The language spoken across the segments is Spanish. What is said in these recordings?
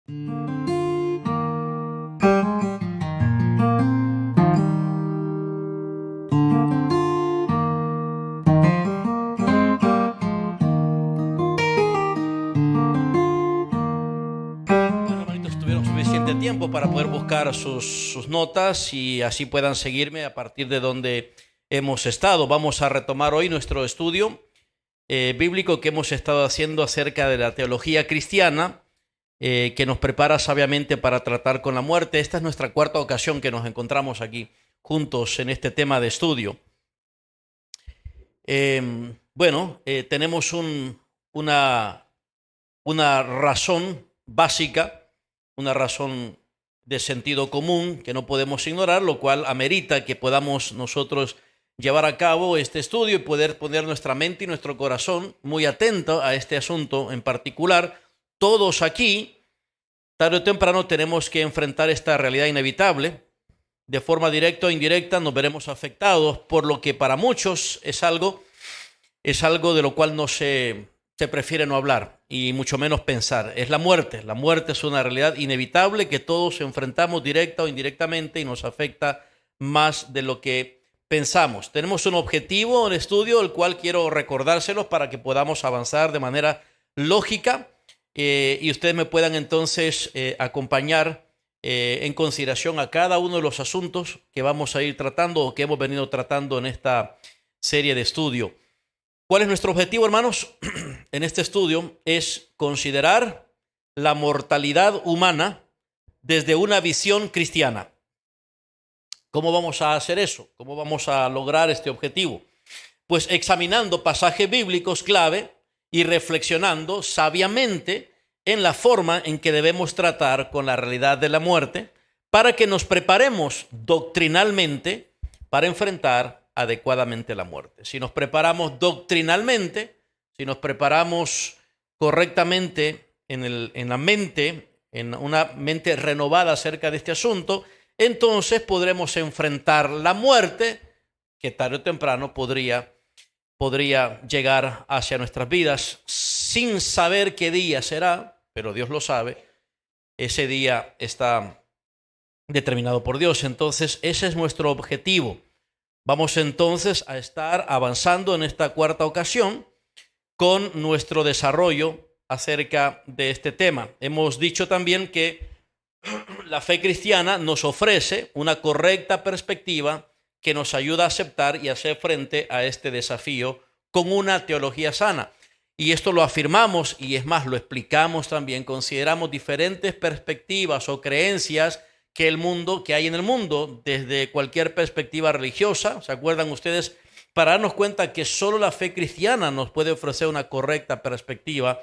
Bueno, hermanitos, tuvieron suficiente tiempo para poder buscar sus notas y así puedan seguirme a partir de donde hemos estado. Vamos a retomar hoy nuestro estudio bíblico que hemos estado haciendo acerca de la teología cristiana, que nos prepara sabiamente para tratar con la muerte. Esta es nuestra cuarta ocasión que nos encontramos aquí juntos en este tema de estudio. Tenemos una razón básica, una razón de sentido común que no podemos ignorar, lo cual amerita que podamos nosotros llevar a cabo este estudio y poder poner nuestra mente y nuestro corazón muy atento a este asunto en particular. Todos aquí, tarde o temprano, tenemos que enfrentar esta realidad inevitable. De forma directa o indirecta nos veremos afectados por lo que para muchos es algo de lo cual no se prefiere no hablar y mucho menos pensar. Es la muerte. La muerte es una realidad inevitable que todos enfrentamos directa o indirectamente y nos afecta más de lo que pensamos. Tenemos un objetivo en estudio, el cual quiero recordárselos para que podamos avanzar de manera lógica y ustedes me puedan entonces acompañar en consideración a cada uno de los asuntos que vamos a ir tratando o que hemos venido tratando en esta serie de estudio. ¿Cuál es nuestro objetivo, hermanos? En este estudio es considerar la mortalidad humana desde una visión cristiana. ¿Cómo vamos a hacer eso? ¿Cómo vamos a lograr este objetivo? Pues examinando pasajes bíblicos clave y reflexionando sabiamente en la forma en que debemos tratar con la realidad de la muerte para que nos preparemos doctrinalmente para enfrentar adecuadamente la muerte. Si nos preparamos doctrinalmente, si nos preparamos correctamente en la mente, en una mente renovada acerca de este asunto, entonces podremos enfrentar la muerte que tarde o temprano podría llegar hacia nuestras vidas sin saber qué día será, pero Dios lo sabe. Ese día está determinado por Dios. Entonces, ese es nuestro objetivo. Vamos entonces a estar avanzando en esta cuarta ocasión con nuestro desarrollo acerca de este tema. Hemos dicho también que la fe cristiana nos ofrece una correcta perspectiva que nos ayuda a aceptar y hacer frente a este desafío con una teología sana. Y esto lo afirmamos y es más, lo explicamos también. Consideramos diferentes perspectivas o creencias que hay en el mundo, desde cualquier perspectiva religiosa. ¿Se acuerdan ustedes? Para darnos cuenta que solo la fe cristiana nos puede ofrecer una correcta perspectiva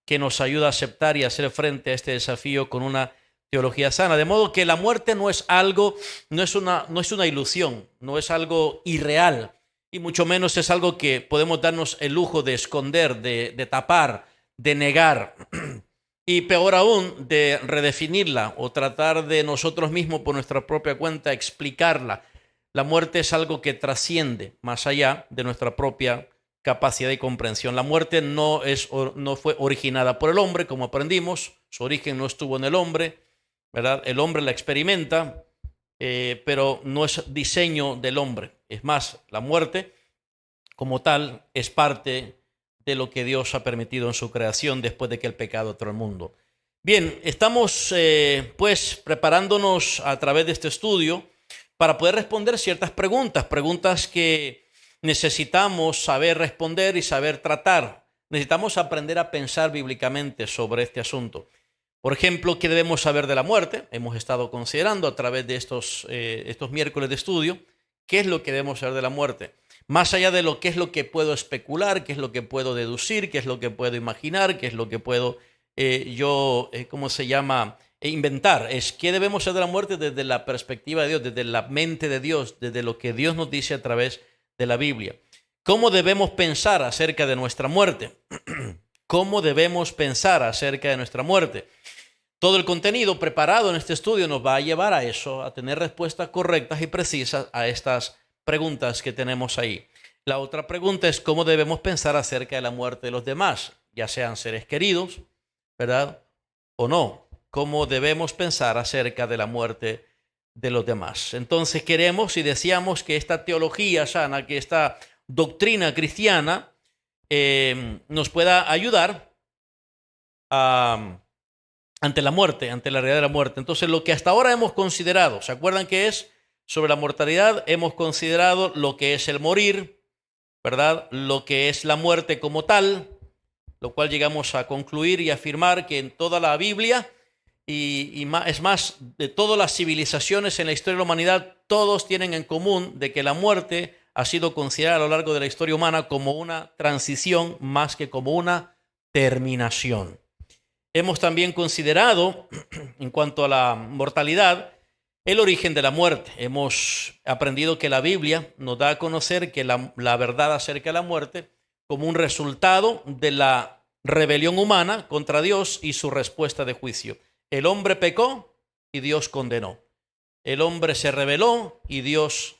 que nos ayuda a aceptar y hacer frente a este desafío con una teología sana. De modo que la muerte no es una ilusión, no es algo irreal, y mucho menos es algo que podemos darnos el lujo de esconder, de tapar, de negar. Y peor aún, de redefinirla o tratar de nosotros mismos por nuestra propia cuenta explicarla. La muerte es algo que trasciende más allá de nuestra propia capacidad de comprensión. La muerte no fue originada por el hombre, como aprendimos. Su origen no estuvo en el hombre, ¿verdad? El hombre la experimenta, pero no es diseño del hombre. Es más, la muerte como tal es parte de lo que Dios ha permitido en su creación después de que el pecado entró al mundo. Bien, estamos pues preparándonos a través de este estudio para poder responder ciertas preguntas que necesitamos saber responder y saber tratar. Necesitamos aprender a pensar bíblicamente sobre este asunto. Por ejemplo, ¿qué debemos saber de la muerte? Hemos estado considerando a través de estos miércoles de estudio qué es lo que debemos saber de la muerte. Más allá de qué es lo que puedo especular, qué es lo que puedo deducir, qué es lo que puedo imaginar, qué es lo que puedo inventar. Es qué debemos saber de la muerte desde la perspectiva de Dios, desde la mente de Dios, desde lo que Dios nos dice a través de la Biblia. ¿Cómo debemos pensar acerca de nuestra muerte? ¿Cómo debemos pensar acerca de nuestra muerte? Todo el contenido preparado en este estudio nos va a llevar a eso, a tener respuestas correctas y precisas a estas preguntas que tenemos ahí. La otra pregunta es cómo debemos pensar acerca de la muerte de los demás, ya sean seres queridos, ¿verdad? O no. cómo debemos pensar acerca de la muerte de los demás. Entonces queremos y deseamos que esta teología sana, que esta doctrina cristiana nos pueda ayudar ante la muerte, ante la realidad de la muerte. Entonces lo que hasta ahora hemos considerado, ¿se acuerdan qué es? Sobre la mortalidad hemos considerado lo que es el morir, ¿verdad? Lo que es la muerte como tal, lo cual llegamos a concluir y afirmar que en toda la Biblia es más, de todas las civilizaciones en la historia de la humanidad, todos tienen en común de que la muerte ha sido considerada a lo largo de la historia humana como una transición más que como una terminación. Hemos también considerado, en cuanto a la mortalidad, el origen de la muerte. Hemos aprendido que la Biblia nos da a conocer que la verdad acerca de la muerte como un resultado de la rebelión humana contra Dios y su respuesta de juicio. El hombre pecó y Dios condenó. El hombre se rebeló y Dios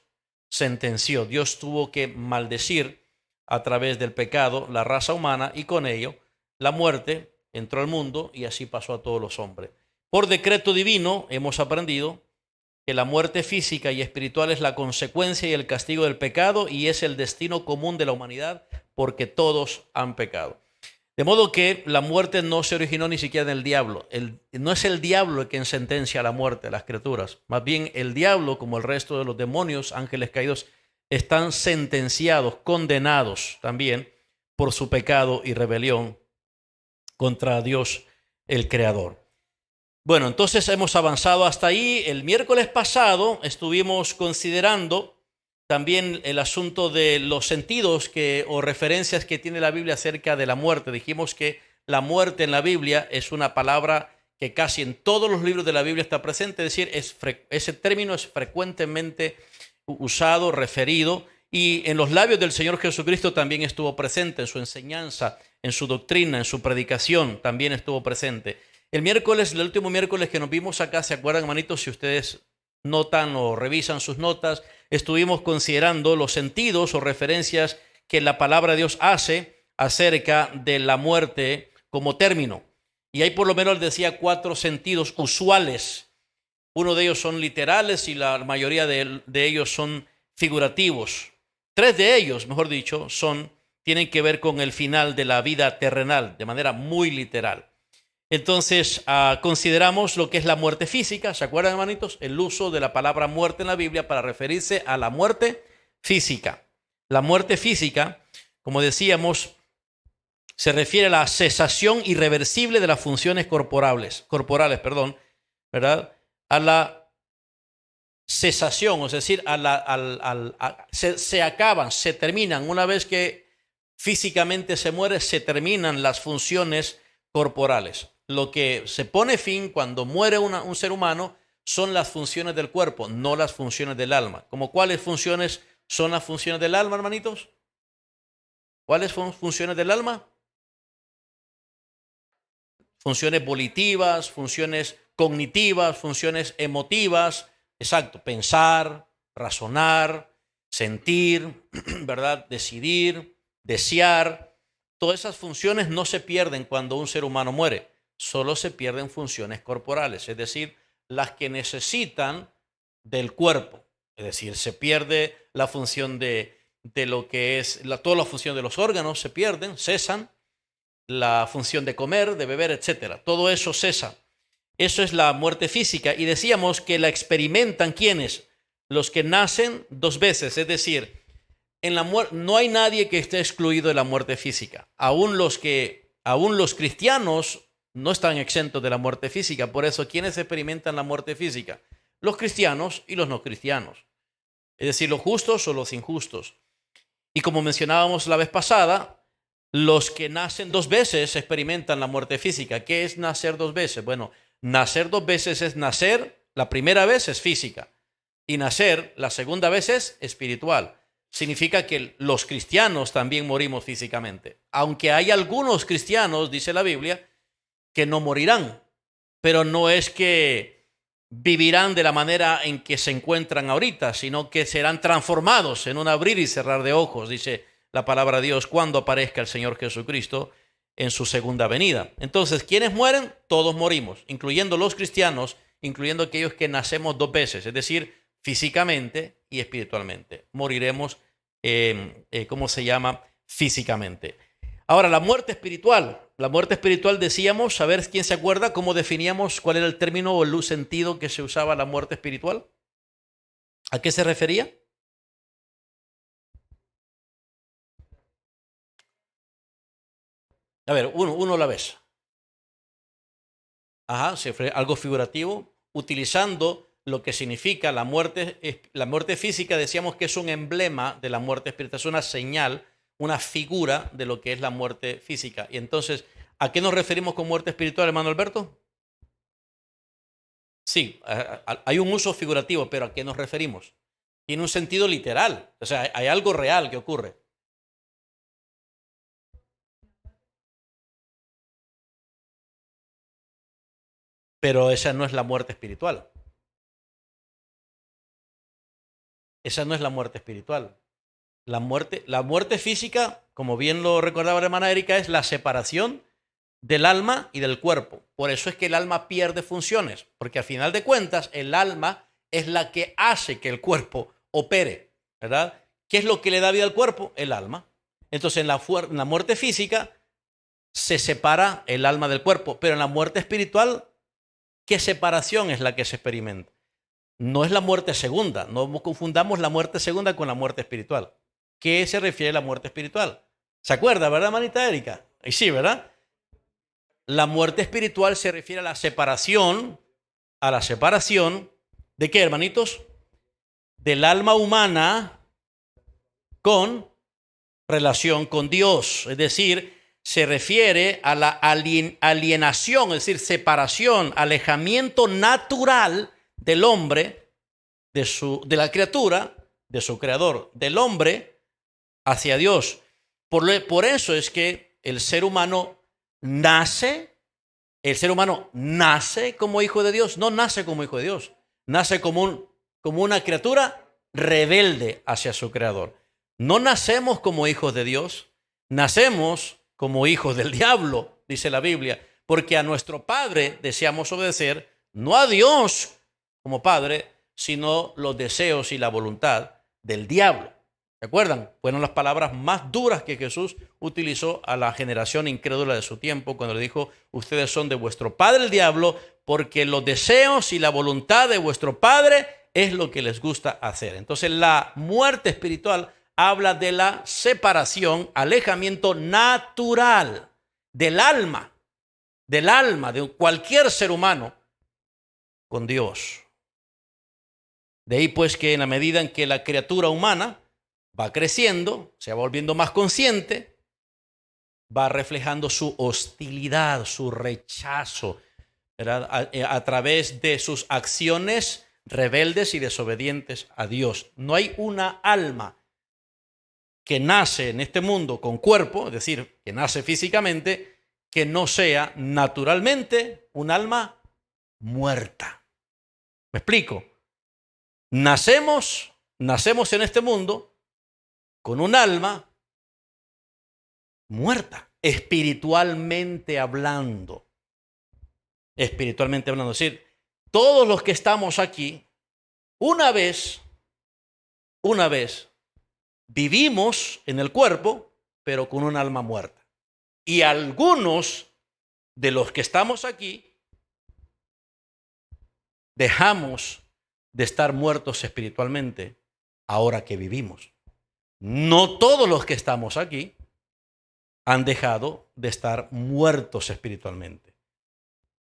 sentenció. Dios tuvo que maldecir a través del pecado la raza humana y con ello la muerte entró al mundo y así pasó a todos los hombres. Por decreto divino hemos aprendido que la muerte física y espiritual es la consecuencia y el castigo del pecado y es el destino común de la humanidad porque todos han pecado. De modo que la muerte no se originó ni siquiera en el diablo. No es el diablo el que sentencia a la muerte a las criaturas. Más bien el diablo, como el resto de los demonios, ángeles caídos, están sentenciados, condenados también por su pecado y rebelión contra Dios el Creador. Bueno, entonces hemos avanzado hasta ahí. El miércoles pasado estuvimos considerando también el asunto de los sentidos o referencias que tiene la Biblia acerca de la muerte. Dijimos que la muerte en la Biblia es una palabra que casi en todos los libros de la Biblia está presente, es decir, ese término es frecuentemente usado, referido, y en los labios del Señor Jesucristo también estuvo presente, en su enseñanza, en su doctrina, en su predicación, también estuvo presente. El último miércoles que nos vimos acá, ¿se acuerdan, hermanitos? Si ustedes notan o revisan sus notas, estuvimos considerando los sentidos o referencias que la palabra de Dios hace acerca de la muerte como término. Y hay por lo menos, decía, 4 sentidos usuales. Uno de ellos son literales y la mayoría de ellos son figurativos. 3 de ellos, mejor dicho, tienen que ver con el final de la vida terrenal, de manera muy literal. Entonces, consideramos lo que es la muerte física. ¿Se acuerdan, hermanitos? El uso de la palabra muerte en la Biblia para referirse a la muerte física. La muerte física, como decíamos, se refiere a la cesación irreversible de las funciones corporales, ¿verdad? A la cesación, es decir, se acaban, se terminan. Una vez que físicamente se muere, se terminan las funciones corporales. Lo que se pone fin cuando muere un ser humano son las funciones del cuerpo, no las funciones del alma. ¿Cómo cuáles funciones son las funciones del alma, hermanitos? ¿Cuáles son funciones del alma? Funciones volitivas, funciones cognitivas, funciones emotivas, exacto, pensar, razonar, sentir, ¿verdad? Decidir, desear. Todas esas funciones no se pierden cuando un ser humano muere, solo se pierden funciones corporales, es decir, las que necesitan del cuerpo. Es decir, se pierde la función de lo que es, todas las funciones de los órganos se pierden, cesan, la función de comer, de beber, etcétera. Todo eso cesa. Eso es la muerte física. Y decíamos que la experimentan ¿quiénes? Los que nacen 2 veces, es decir, no hay nadie que esté excluido de la muerte física. Aún los cristianos no están exentos de la muerte física. Por eso, ¿quiénes experimentan la muerte física? Los cristianos y los no cristianos. Es decir, los justos o los injustos. Y como mencionábamos la vez pasada, los que nacen 2 veces experimentan la muerte física. ¿Qué es nacer 2 veces? Bueno, nacer 2 veces es nacer, la primera vez es física y nacer la segunda vez es espiritual. Significa que los cristianos también morimos físicamente. Aunque hay algunos cristianos, dice la Biblia, que no morirán, pero no es que vivirán de la manera en que se encuentran ahorita, sino que serán transformados en un abrir y cerrar de ojos, dice la palabra de Dios, cuando aparezca el Señor Jesucristo en su segunda venida. Entonces, ¿quiénes mueren? Todos morimos, incluyendo los cristianos, incluyendo aquellos que nacemos dos veces, es decir, físicamente y espiritualmente. Moriremos, ¿cómo se llama? Físicamente. Ahora, la muerte espiritual. La muerte espiritual, decíamos, a ver quién se acuerda cómo definíamos cuál era el término o el sentido que se usaba la muerte espiritual. ¿A qué se refería? A ver, uno a la vez. Ajá, se refiere a algo figurativo, utilizando lo que significa la muerte física. Decíamos que es un emblema de la muerte espiritual, es una señal, una figura de lo que es la muerte física. Y entonces, ¿a qué nos referimos con muerte espiritual, hermano Alberto? Sí, hay un uso figurativo, pero ¿a qué nos referimos? Tiene un sentido literal, o sea, hay algo real que ocurre. Pero esa no es la muerte espiritual. Esa no es la muerte espiritual. La muerte física, como bien lo recordaba la hermana Erika, es la separación del alma y del cuerpo. Por eso es que el alma pierde funciones, porque al final de cuentas el alma es la que hace que el cuerpo opere, ¿verdad? ¿Qué es lo que le da vida al cuerpo? El alma. Entonces en la muerte física se separa el alma del cuerpo, pero en la muerte espiritual, ¿qué separación es la que se experimenta? No es la muerte segunda, no confundamos la muerte segunda con la muerte espiritual. ¿Qué se refiere a la muerte espiritual? ¿Se acuerda, verdad, manita Erika? Y sí, ¿verdad? La muerte espiritual se refiere a la separación ¿de qué, hermanitos? Del alma humana con relación con Dios. Es decir, se refiere a la alienación, es decir, separación, alejamiento natural del hombre, de la criatura, de su creador, del hombre hacia Dios. Por eso es que el ser humano nace como hijo de Dios, no nace como hijo de Dios, nace como una criatura rebelde hacia su creador. No nacemos como hijos de Dios, nacemos como hijos del diablo, dice la Biblia, porque a nuestro Padre deseamos obedecer, no a Dios como Padre, sino los deseos y la voluntad del diablo. ¿Se acuerdan? Fueron las palabras más duras que Jesús utilizó a la generación incrédula de su tiempo cuando le dijo: ustedes son de vuestro padre el diablo, porque los deseos y la voluntad de vuestro padre es lo que les gusta hacer. Entonces la muerte espiritual habla de la separación, alejamiento natural del alma de cualquier ser humano con Dios. De ahí pues que en la medida en que la criatura humana va creciendo, se va volviendo más consciente, va reflejando su hostilidad, su rechazo, ¿verdad? A través de sus acciones rebeldes y desobedientes a Dios. No hay una alma que nace en este mundo con cuerpo, es decir, que nace físicamente, que no sea naturalmente un alma muerta. ¿Me explico? Nacemos en este mundo con un alma muerta, espiritualmente hablando. Espiritualmente hablando. Es decir, todos los que estamos aquí, una vez, vivimos en el cuerpo, pero con un alma muerta. Y algunos de los que estamos aquí, dejamos de estar muertos espiritualmente ahora que vivimos. No todos los que estamos aquí han dejado de estar muertos espiritualmente.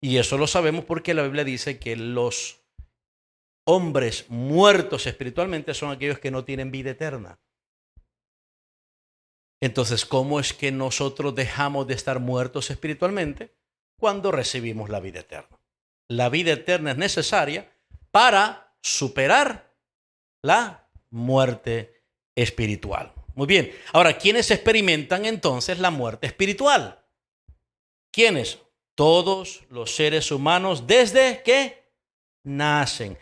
Y eso lo sabemos porque la Biblia dice que los hombres muertos espiritualmente son aquellos que no tienen vida eterna. Entonces, ¿cómo es que nosotros dejamos de estar muertos espiritualmente? Cuando recibimos la vida eterna. La vida eterna es necesaria para superar la muerte espiritual. Muy bien. Ahora, ¿quiénes experimentan entonces la muerte espiritual? ¿Quiénes? Todos los seres humanos desde que nacen.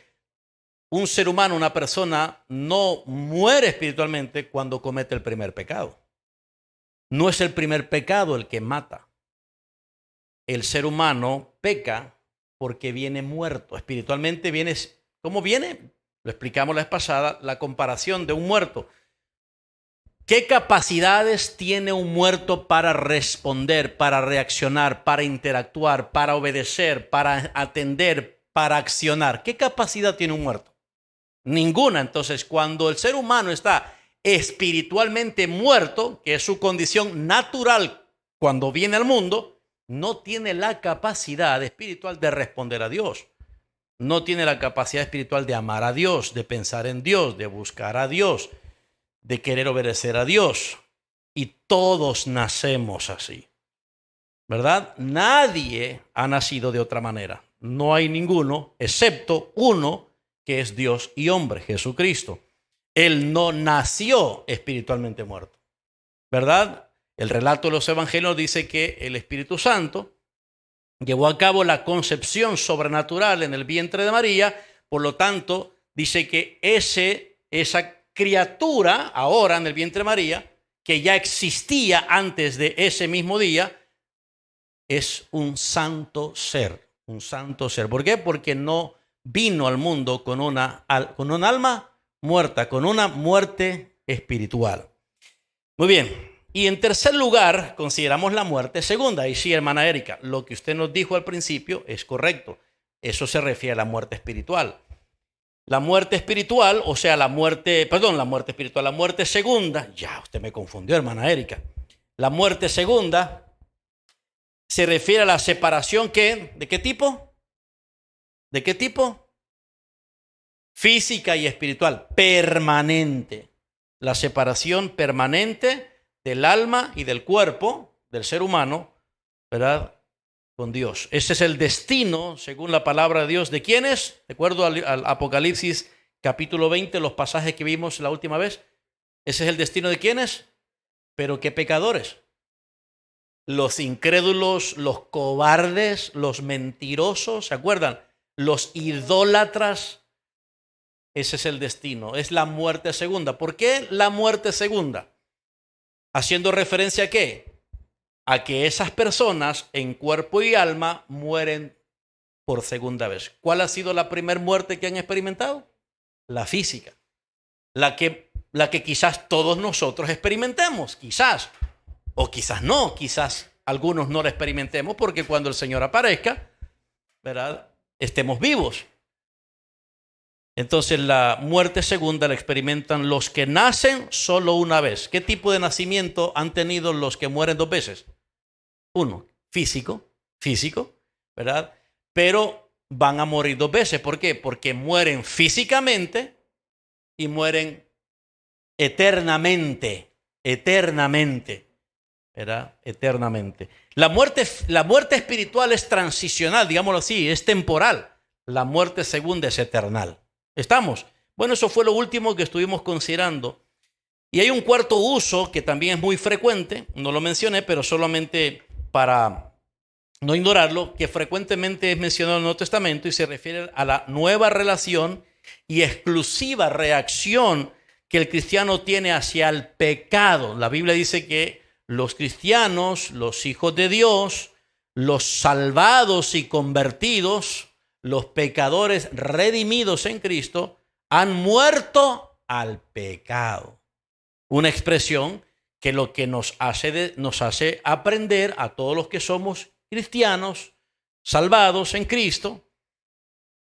Un ser humano, una persona, no muere espiritualmente cuando comete el primer pecado. No es el primer pecado el que mata. el ser humano peca porque viene muerto. Espiritualmente viene, ¿cómo viene? Lo explicamos la vez pasada, la comparación de un muerto. ¿Qué capacidades tiene un muerto para responder, para reaccionar, para interactuar, para obedecer, para atender, para accionar? ¿Qué capacidad tiene un muerto? Ninguna. Entonces, cuando el ser humano está espiritualmente muerto, que es su condición natural cuando viene al mundo, no tiene la capacidad espiritual de responder a Dios. No tiene la capacidad espiritual de amar a Dios, de pensar en Dios, de buscar a Dios, de querer obedecer a Dios. Y todos nacemos así, ¿verdad? Nadie ha nacido de otra manera. No hay ninguno, excepto uno que es Dios y hombre, Jesucristo. Él no nació espiritualmente muerto, ¿verdad? El relato de los evangelios dice que el Espíritu Santo llevó a cabo la concepción sobrenatural en el vientre de María. Por lo tanto, dice que esa criatura ahora en el vientre de María, que ya existía antes de ese mismo día, es un santo ser, un santo ser. ¿Por qué? Porque no vino al mundo con un alma muerta, con una muerte espiritual. Muy bien. Y en tercer lugar, consideramos la muerte segunda. Y sí, hermana Erika, lo que usted nos dijo al principio es correcto. Eso se refiere a la muerte espiritual. La muerte espiritual, o sea, la muerte espiritual, la muerte segunda, ya usted me confundió, hermana Erika. La muerte segunda se refiere a la separación ¿de qué tipo? ¿De qué tipo? Física y espiritual, permanente. La separación permanente del alma y del cuerpo del ser humano, ¿verdad? Con Dios. Ese es el destino, según la palabra de Dios, ¿de quiénes? De acuerdo al Apocalipsis capítulo 20, los pasajes que vimos la última vez. Ese es el destino de quiénes. Pero qué pecadores. Los incrédulos, los cobardes, los mentirosos, ¿se acuerdan? Los idólatras. Ese es el destino, es la muerte segunda. ¿Por qué la muerte segunda? Haciendo referencia a qué? A que esas personas en cuerpo y alma mueren por segunda vez. ¿Cuál ha sido la primera muerte que han experimentado? La física. La que quizás todos nosotros experimentemos, quizás. O quizás no, quizás algunos no la experimentemos porque cuando el Señor aparezca, ¿verdad? Estemos vivos. Entonces la muerte segunda la experimentan los que nacen solo una vez. ¿Qué tipo de nacimiento han tenido los que mueren dos veces? Uno, físico, ¿verdad? Pero van a morir dos veces. ¿Por qué? Porque mueren físicamente y mueren eternamente, ¿verdad? Eternamente. La muerte espiritual es transicional, digámoslo así, es temporal. La muerte segunda es eternal. ¿Estamos? Bueno, eso fue lo último que estuvimos considerando. Y hay un cuarto uso que también es muy frecuente, no lo mencioné, pero solamente para no ignorarlo, que frecuentemente es mencionado en el Nuevo Testamento y se refiere a la nueva relación y exclusiva reacción que el cristiano tiene hacia el pecado. La Biblia dice que los cristianos, los hijos de Dios, los salvados y convertidos, los pecadores redimidos en Cristo, han muerto al pecado. Una expresión que lo que nos hace aprender a todos los que somos cristianos, salvados en Cristo,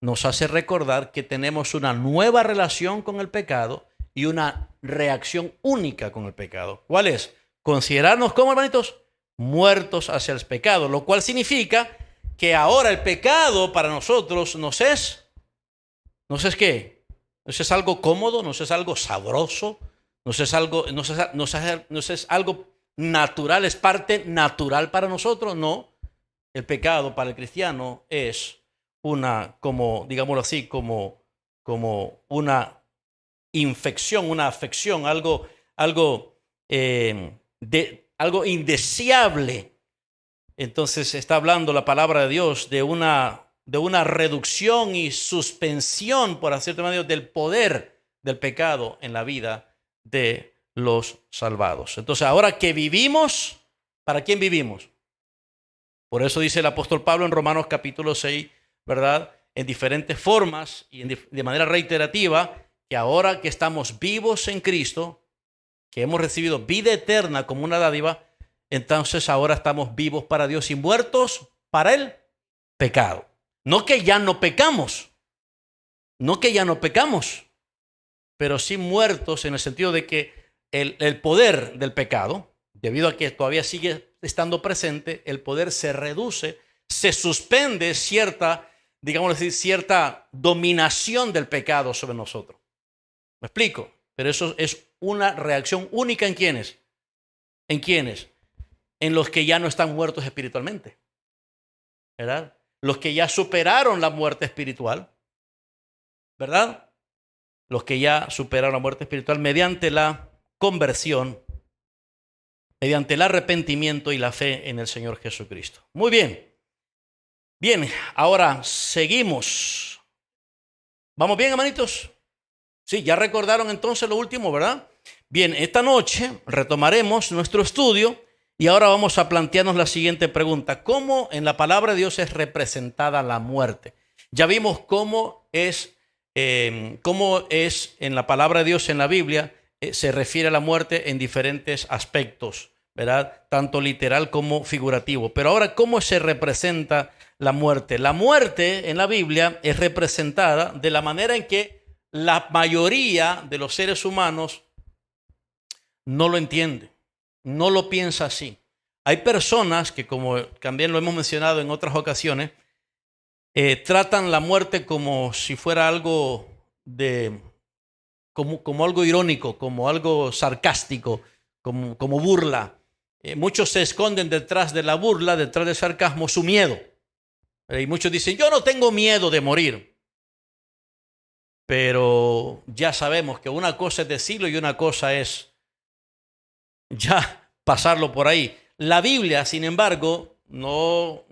nos hace recordar que tenemos una nueva relación con el pecado y una reacción única con el pecado. ¿Cuál es? Considerarnos como, hermanitos, muertos hacia el pecado, lo cual significa que ahora el pecado para nosotros ¿no es qué? ¿No es algo cómodo? ¿No es algo sabroso? ¿No es algo natural? ¿Es parte natural para nosotros? No. El pecado para el cristiano es como digámoslo así, como una infección, una afección, algo indeseable. Entonces está hablando la palabra de Dios de una reducción y suspensión, por cierto medio, del poder del pecado en la vida de los salvados. Entonces ahora que vivimos, ¿para quién vivimos? Por eso dice el apóstol Pablo en Romanos capítulo 6, ¿verdad? En diferentes formas y de manera reiterativa, que ahora que estamos vivos en Cristo, que hemos recibido vida eterna como una dádiva, entonces ahora estamos vivos para Dios y muertos para el pecado. No que ya no pecamos, pero sí muertos en el sentido de que el poder del pecado, debido a que todavía sigue estando presente, el poder se reduce, se suspende cierta, digamos así, cierta dominación del pecado sobre nosotros. ¿Me explico? Pero eso es una reacción única ¿en quiénes? ¿En quiénes? En los que ya no están muertos espiritualmente, ¿verdad? Los que ya superaron la muerte espiritual, ¿verdad? Los que ya superaron la muerte espiritual mediante la conversión, mediante el arrepentimiento y la fe en el Señor Jesucristo. Muy bien. Bien, ahora seguimos. ¿Vamos bien, hermanitos? Sí, ya recordaron entonces lo último, ¿verdad? Bien, esta noche retomaremos nuestro estudio y ahora vamos a plantearnos la siguiente pregunta. ¿Cómo en la palabra de Dios es representada la muerte? Ya vimos cómo es en la palabra de Dios en la Biblia, se refiere a la muerte en diferentes aspectos, ¿verdad? Tanto literal como figurativo. Pero ahora, ¿cómo se representa la muerte? La muerte en la Biblia es representada de la manera en que la mayoría de los seres humanos no lo entiende, no lo piensa así. Hay personas que, como también lo hemos mencionado en otras ocasiones, tratan la muerte como si fuera algo como algo irónico, como algo sarcástico, como burla. Muchos se esconden detrás de la burla, detrás del sarcasmo, su miedo. Y muchos dicen, yo no tengo miedo de morir. Pero ya sabemos que una cosa es decirlo y una cosa es ya pasarlo por ahí. La Biblia, sin embargo, no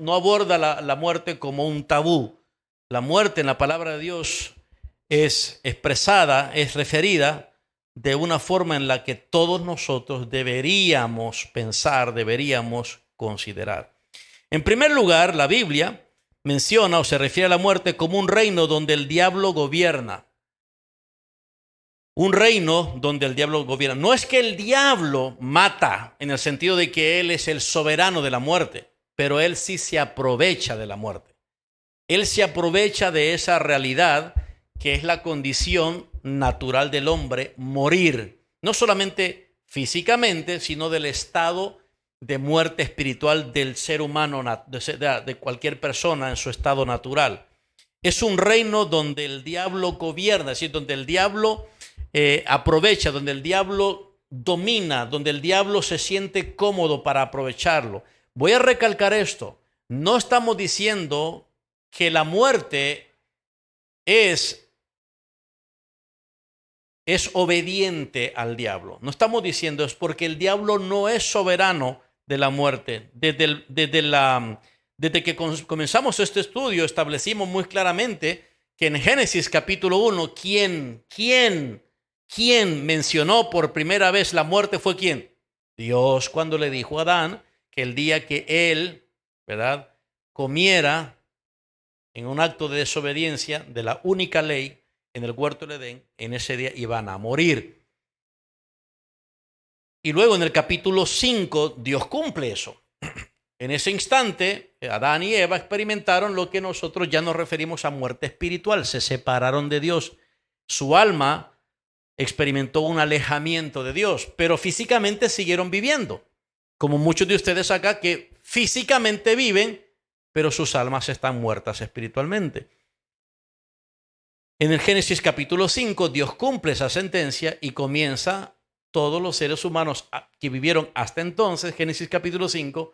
aborda la muerte como un tabú. La muerte en la palabra de Dios es expresada, es referida de una forma en la que todos nosotros deberíamos pensar, deberíamos considerar. En primer lugar, la Biblia menciona o se refiere a la muerte como un reino donde el diablo gobierna. Un reino donde el diablo gobierna. No es que el diablo mata en el sentido de que él es el soberano de la muerte, pero él sí se aprovecha de la muerte. Él se aprovecha de esa realidad que es la condición natural del hombre, morir. No solamente físicamente, sino del estado de muerte espiritual del ser humano, de cualquier persona en su estado natural. Es un reino donde el diablo gobierna, es decir, donde el diablo aprovecha, donde el diablo domina, donde el diablo se siente cómodo para aprovecharlo. Voy a recalcar esto. No estamos diciendo que la muerte es obediente al diablo. No estamos diciendo es porque el diablo no es soberano de la muerte. Desde que comenzamos este estudio establecimos muy claramente que en Génesis capítulo 1, ¿quién mencionó por primera vez la muerte fue quién? Dios, cuando le dijo a Adán que el día que él, ¿verdad?, comiera en un acto de desobediencia de la única ley en el huerto del Edén, en ese día iban a morir. Y luego en el capítulo 5, Dios cumple eso. En ese instante, Adán y Eva experimentaron lo que nosotros ya nos referimos a muerte espiritual. Se separaron de Dios. Su alma experimentó un alejamiento de Dios, pero físicamente siguieron viviendo. Como muchos de ustedes acá que físicamente viven, pero sus almas están muertas espiritualmente. En el Génesis capítulo 5, Dios cumple esa sentencia y comienza todos los seres humanos que vivieron hasta entonces, Génesis capítulo 5,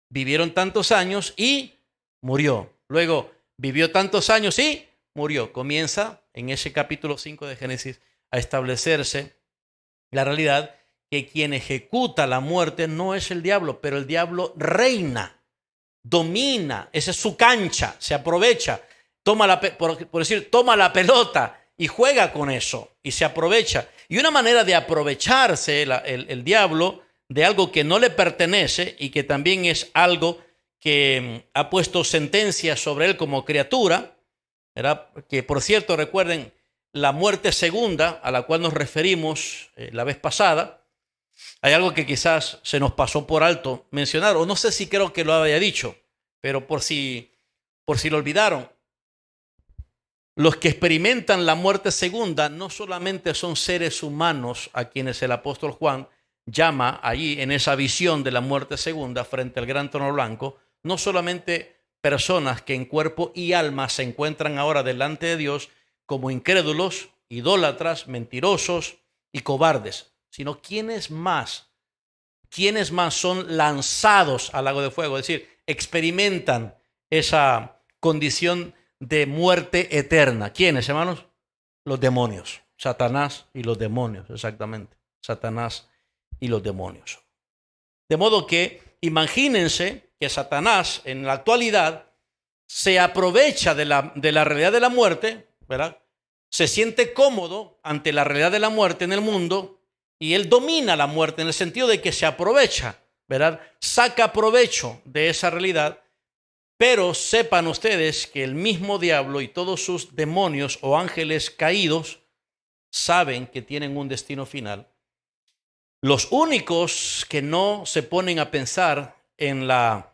vivieron tantos años y murió. Luego vivió tantos años y murió. Comienza en ese capítulo 5 de Génesis a establecerse la realidad que quien ejecuta la muerte no es el diablo, pero el diablo reina, domina, esa es su cancha, se aprovecha, toma la pelota y juega con eso y se aprovecha. Y una manera de aprovecharse el diablo de algo que no le pertenece y que también es algo que ha puesto sentencia sobre él como criatura, ¿verdad? Que por cierto, recuerden, la muerte segunda a la cual nos referimos la vez pasada, hay algo que quizás se nos pasó por alto mencionar, o no sé si creo que lo había dicho, pero por si lo olvidaron. Los que experimentan la muerte segunda no solamente son seres humanos a quienes el apóstol Juan llama allí en esa visión de la muerte segunda frente al gran trono blanco, no solamente personas que en cuerpo y alma se encuentran ahora delante de Dios como incrédulos, idólatras, mentirosos y cobardes, sino quienes más son lanzados al lago de fuego, es decir, experimentan esa condición de muerte eterna. ¿Quiénes, hermanos? Los demonios. Satanás y los demonios, exactamente. Satanás y los demonios. De modo que imagínense que Satanás en la actualidad se aprovecha de la realidad de la muerte, ¿verdad? Se siente cómodo ante la realidad de la muerte en el mundo y él domina la muerte en el sentido de que se aprovecha, ¿verdad? Saca provecho de esa realidad. Pero sepan ustedes que el mismo diablo y todos sus demonios o ángeles caídos saben que tienen un destino final. Los únicos que no se ponen a pensar en la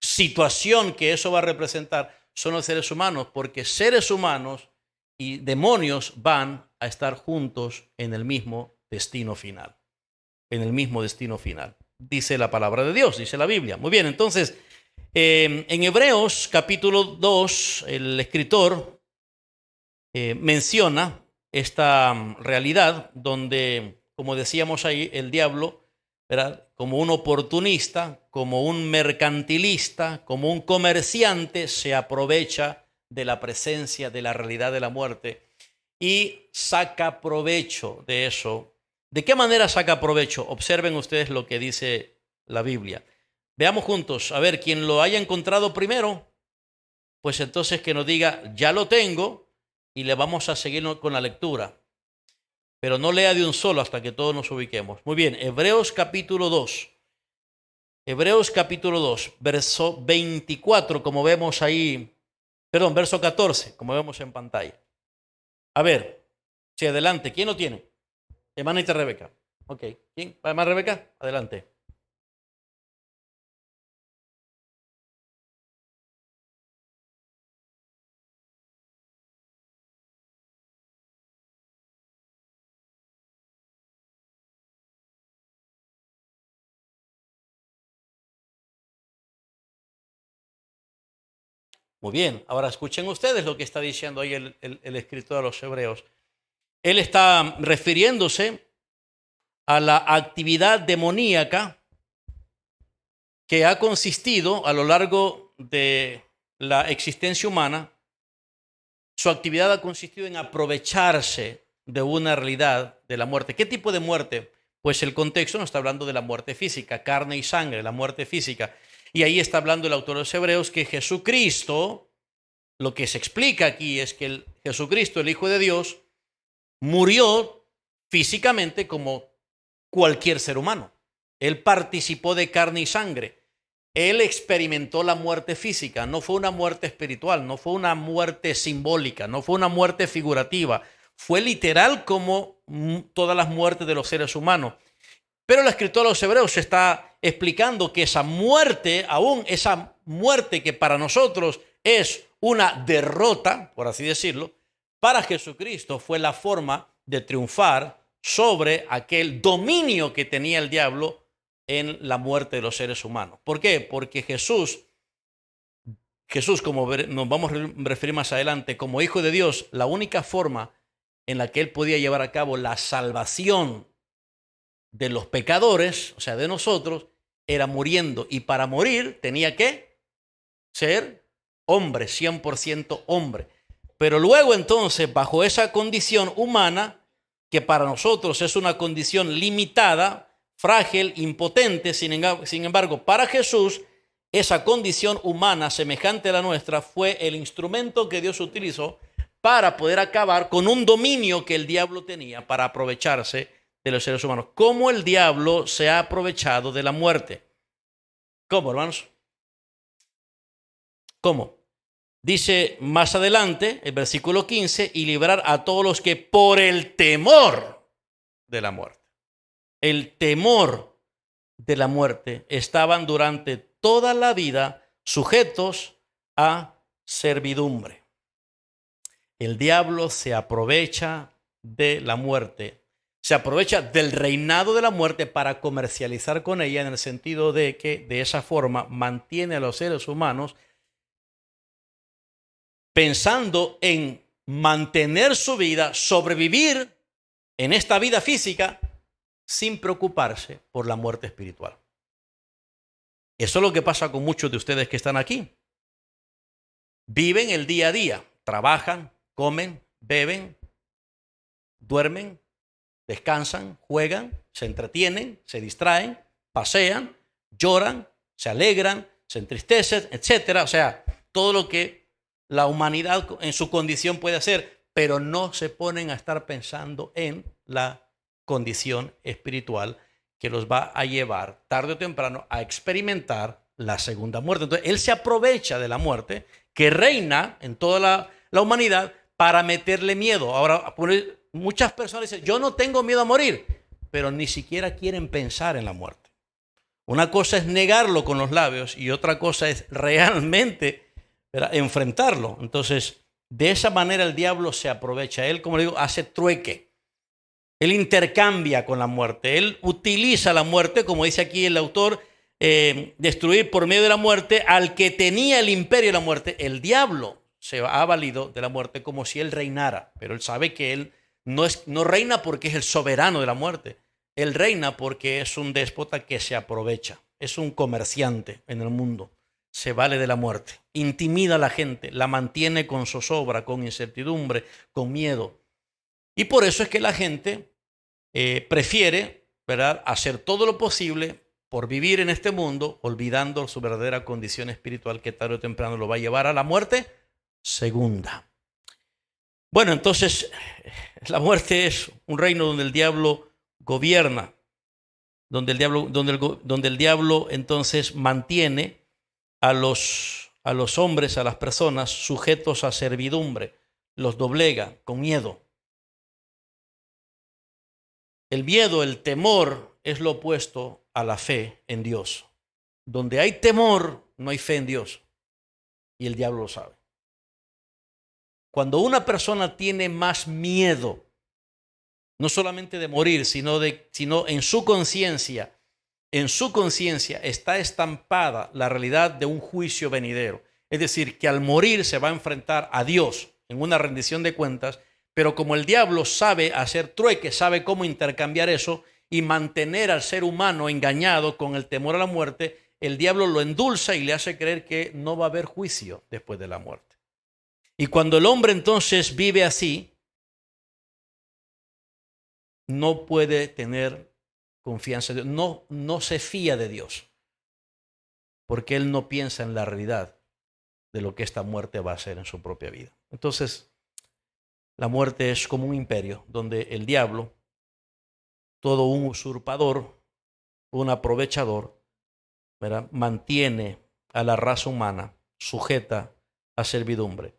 situación que eso va a representar son los seres humanos, porque seres humanos y demonios van a estar juntos en el mismo destino final. En el mismo destino final. Dice la palabra de Dios, dice la Biblia. Muy bien, entonces, en Hebreos capítulo 2, el escritor menciona esta realidad donde, como decíamos ahí, el diablo, ¿verdad?, como un oportunista, como un mercantilista, como un comerciante, se aprovecha de la presencia, de la realidad de la muerte y saca provecho de eso. ¿De qué manera saca provecho? Observen ustedes lo que dice la Biblia. Veamos juntos, a ver, quien lo haya encontrado primero, pues entonces que nos diga, ya lo tengo, y le vamos a seguir con la lectura. Pero no lea de un solo hasta que todos nos ubiquemos. Muy bien, Hebreos capítulo 2. Hebreos capítulo 2, verso 24, como vemos ahí, perdón, verso 14, como vemos en pantalla. A ver, si adelante, ¿quién lo tiene? Hermanita Rebeca. Ok, ¿quién? ¿Hermana Rebeca? Adelante. Muy bien, ahora escuchen ustedes lo que está diciendo ahí el escritor de los Hebreos. Él está refiriéndose a la actividad demoníaca que ha consistido a lo largo de la existencia humana. Su actividad ha consistido en aprovecharse de una realidad de la muerte. ¿Qué tipo de muerte? Pues el contexto nos está hablando de la muerte física, carne y sangre, la muerte física. Y ahí está hablando el autor de los Hebreos que Jesucristo, lo que se explica aquí es que Jesucristo, el Hijo de Dios, murió físicamente como cualquier ser humano. Él participó de carne y sangre. Él experimentó la muerte física. No fue una muerte espiritual, no fue una muerte simbólica, no fue una muerte figurativa. Fue literal como todas las muertes de los seres humanos. Pero el escritor de los Hebreos está explicando que esa muerte, aún esa muerte que para nosotros es una derrota, por así decirlo, para Jesucristo fue la forma de triunfar sobre aquel dominio que tenía el diablo en la muerte de los seres humanos. ¿Por qué? Porque Jesús, como nos vamos a referir más adelante, como Hijo de Dios, la única forma en la que Él podía llevar a cabo la salvación de los pecadores, o sea, de nosotros, era muriendo. Y para morir tenía que ser hombre, 100% hombre. Pero luego entonces, bajo esa condición humana, que para nosotros es una condición limitada, frágil, impotente, sin embargo, para Jesús, esa condición humana semejante a la nuestra fue el instrumento que Dios utilizó para poder acabar con un dominio que el diablo tenía para aprovecharse de los seres humanos. ¿Cómo el diablo se ha aprovechado de la muerte? ¿Cómo, hermanos? ¿Cómo? Dice más adelante, el versículo 15, y librar a todos los que por el temor de la muerte. El temor de la muerte estaban durante toda la vida sujetos a servidumbre. El diablo se aprovecha de la muerte, se aprovecha del reinado de la muerte para comercializar con ella, en el sentido de que de esa forma mantiene a los seres humanos pensando en mantener su vida, sobrevivir en esta vida física sin preocuparse por la muerte espiritual. Eso es lo que pasa con muchos de ustedes que están aquí. Viven el día a día, trabajan, comen, beben, duermen, descansan, juegan, se entretienen, se distraen, pasean, lloran, se alegran, se entristecen, etcétera. O sea, todo lo que la humanidad en su condición puede hacer, pero no se ponen a estar pensando en la condición espiritual que los va a llevar tarde o temprano a experimentar la segunda muerte. Entonces, él se aprovecha de la muerte que reina en toda la humanidad para meterle miedo. Ahora, muchas personas dicen, yo no tengo miedo a morir, pero ni siquiera quieren pensar en la muerte. Una cosa es negarlo con los labios y otra cosa es realmente, ¿verdad?, enfrentarlo. Entonces, de esa manera el diablo se aprovecha. Él, como le digo, hace trueque. Él intercambia con la muerte. Él utiliza la muerte, como dice aquí el autor, destruir por medio de la muerte al que tenía el imperio de la muerte. El diablo se ha valido de la muerte como si él reinara, pero él sabe que él no reina porque es el soberano de la muerte. Él reina porque es un déspota que se aprovecha, es un comerciante en el mundo, se vale de la muerte, intimida a la gente, la mantiene con zozobra, con incertidumbre, con miedo. Y por eso es que la gente prefiere, ¿verdad?, hacer todo lo posible por vivir en este mundo, olvidando su verdadera condición espiritual que tarde o temprano lo va a llevar a la muerte segunda. Bueno, entonces la muerte es un reino donde el diablo gobierna, donde el diablo entonces mantiene a los hombres, a las personas sujetos a servidumbre, los doblega con miedo. El miedo, el temor es lo opuesto a la fe en Dios. Donde hay temor, no hay fe en Dios. Y el diablo lo sabe. Cuando una persona tiene más miedo, no solamente de morir, sino en su conciencia está estampada la realidad de un juicio venidero. Es decir, que al morir se va a enfrentar a Dios en una rendición de cuentas, pero como el diablo sabe hacer trueque, sabe cómo intercambiar eso y mantener al ser humano engañado con el temor a la muerte, el diablo lo endulza y le hace creer que no va a haber juicio después de la muerte. Y cuando el hombre entonces vive así, no puede tener confianza en Dios, no se fía de Dios, porque él no piensa en la realidad de lo que esta muerte va a hacer en su propia vida. Entonces, la muerte es como un imperio donde el diablo, todo un usurpador, un aprovechador, ¿verdad?, mantiene a la raza humana sujeta a servidumbre,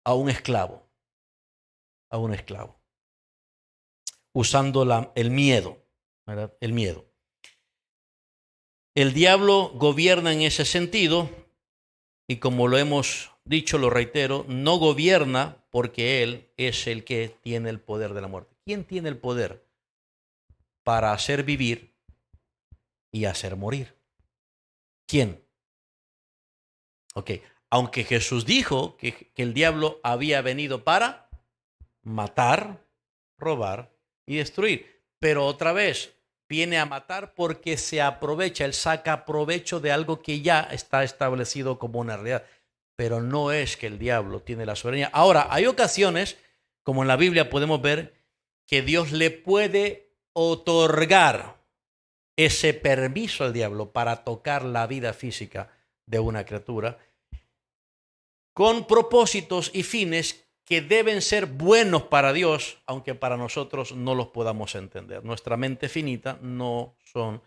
a un esclavo, usando el miedo, ¿verdad?, el miedo. El diablo gobierna en ese sentido y, como lo hemos dicho, lo reitero, no gobierna porque él es el que tiene el poder de la muerte. ¿Quién tiene el poder para hacer vivir y hacer morir? ¿Quién? Ok, aunque Jesús dijo que el diablo había venido para matar, robar y destruir, pero otra vez viene a matar porque se aprovecha, él saca provecho de algo que ya está establecido como una realidad, pero no es que el diablo tiene la soberanía. Ahora, hay ocasiones, como en la Biblia podemos ver, que Dios le puede otorgar ese permiso al diablo para tocar la vida física de una criatura con propósitos y fines que deben ser buenos para Dios, aunque para nosotros no los podamos entender. Nuestra mente finita no son,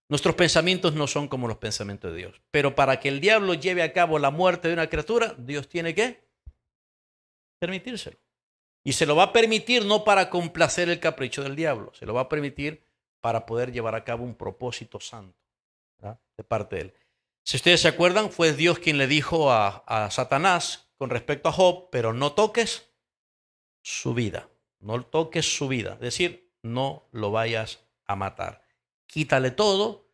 nuestros pensamientos no son como los pensamientos de Dios. Pero para que el diablo lleve a cabo la muerte de una criatura, Dios tiene que permitírselo. Y se lo va a permitir no para complacer el capricho del diablo, se lo va a permitir para poder llevar a cabo un propósito santo, ¿verdad?, de parte de él. Si ustedes se acuerdan, fue Dios quien le dijo a Satanás con respecto a Job, pero no toques su vida, no toques su vida, es decir, no lo vayas a matar. Quítale todo,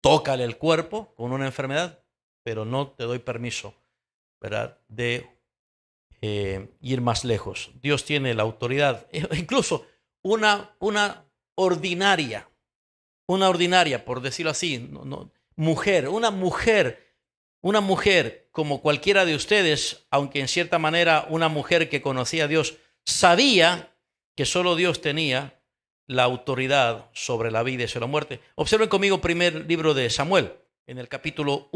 tócale el cuerpo con una enfermedad, pero no te doy permiso, ¿verdad?, de ir más lejos. Dios tiene la autoridad, incluso una ordinaria, por decirlo así, una mujer como cualquiera de ustedes, aunque en cierta manera una mujer que conocía a Dios, sabía que solo Dios tenía la autoridad sobre la vida y sobre la muerte. Observen conmigo primer libro de Samuel, en el capítulo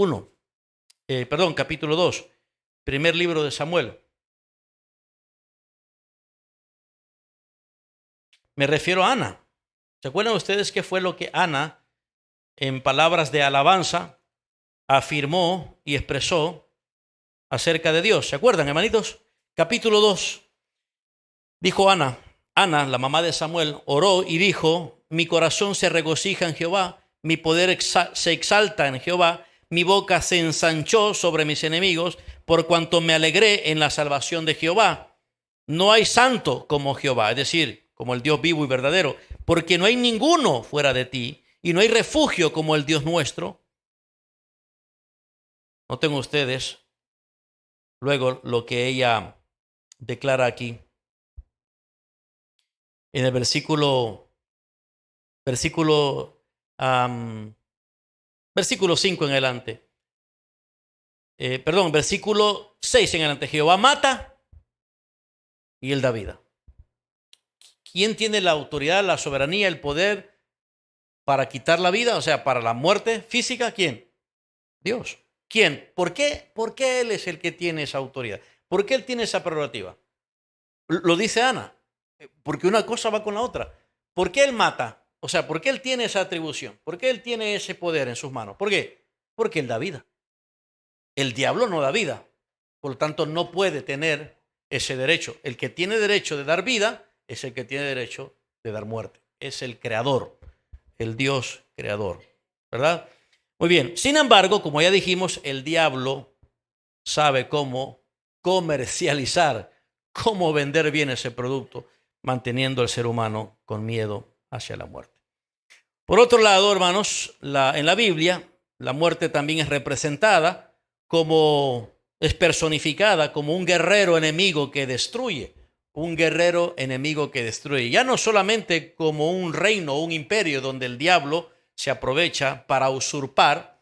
2, primer libro de Samuel. Me refiero a Ana. ¿Se acuerdan ustedes qué fue lo que Ana, en palabras de alabanza, afirmó y expresó acerca de Dios? ¿Se acuerdan, hermanitos? Capítulo 2. Dijo Ana, la mamá de Samuel, oró y dijo: mi corazón se regocija en Jehová, mi poder se exalta en Jehová, mi boca se ensanchó sobre mis enemigos, por cuanto me alegré en la salvación de Jehová. No hay santo como Jehová, es decir, como el Dios vivo y verdadero, porque no hay ninguno fuera de ti, y no hay refugio como el Dios nuestro. Noten ustedes luego lo que ella declara aquí en el versículo 5 en adelante. Versículo 6 en adelante. Jehová mata y él da vida. ¿Quién tiene la autoridad, la soberanía, el poder para quitar la vida? O sea, para la muerte física, ¿quién? Dios. ¿Quién? ¿Por qué? ¿Por qué Él es el que tiene esa autoridad? ¿Por qué Él tiene esa prerrogativa? Lo dice Ana, porque una cosa va con la otra. ¿Por qué Él mata? O sea, ¿por qué Él tiene esa atribución? ¿Por qué Él tiene ese poder en sus manos? ¿Por qué? Porque Él da vida. El diablo no da vida, por lo tanto no puede tener ese derecho. El que tiene derecho de dar vida es el que tiene derecho de dar muerte. Es el creador, el Dios creador, ¿verdad? Muy bien, sin embargo, como ya dijimos, el diablo sabe cómo comercializar, cómo vender bien ese producto, manteniendo al ser humano con miedo hacia la muerte. Por otro lado, hermanos, en la Biblia, la muerte también es representada es personificada como un guerrero enemigo que destruye, ya no solamente como un reino o un imperio donde el diablo se aprovecha para usurpar,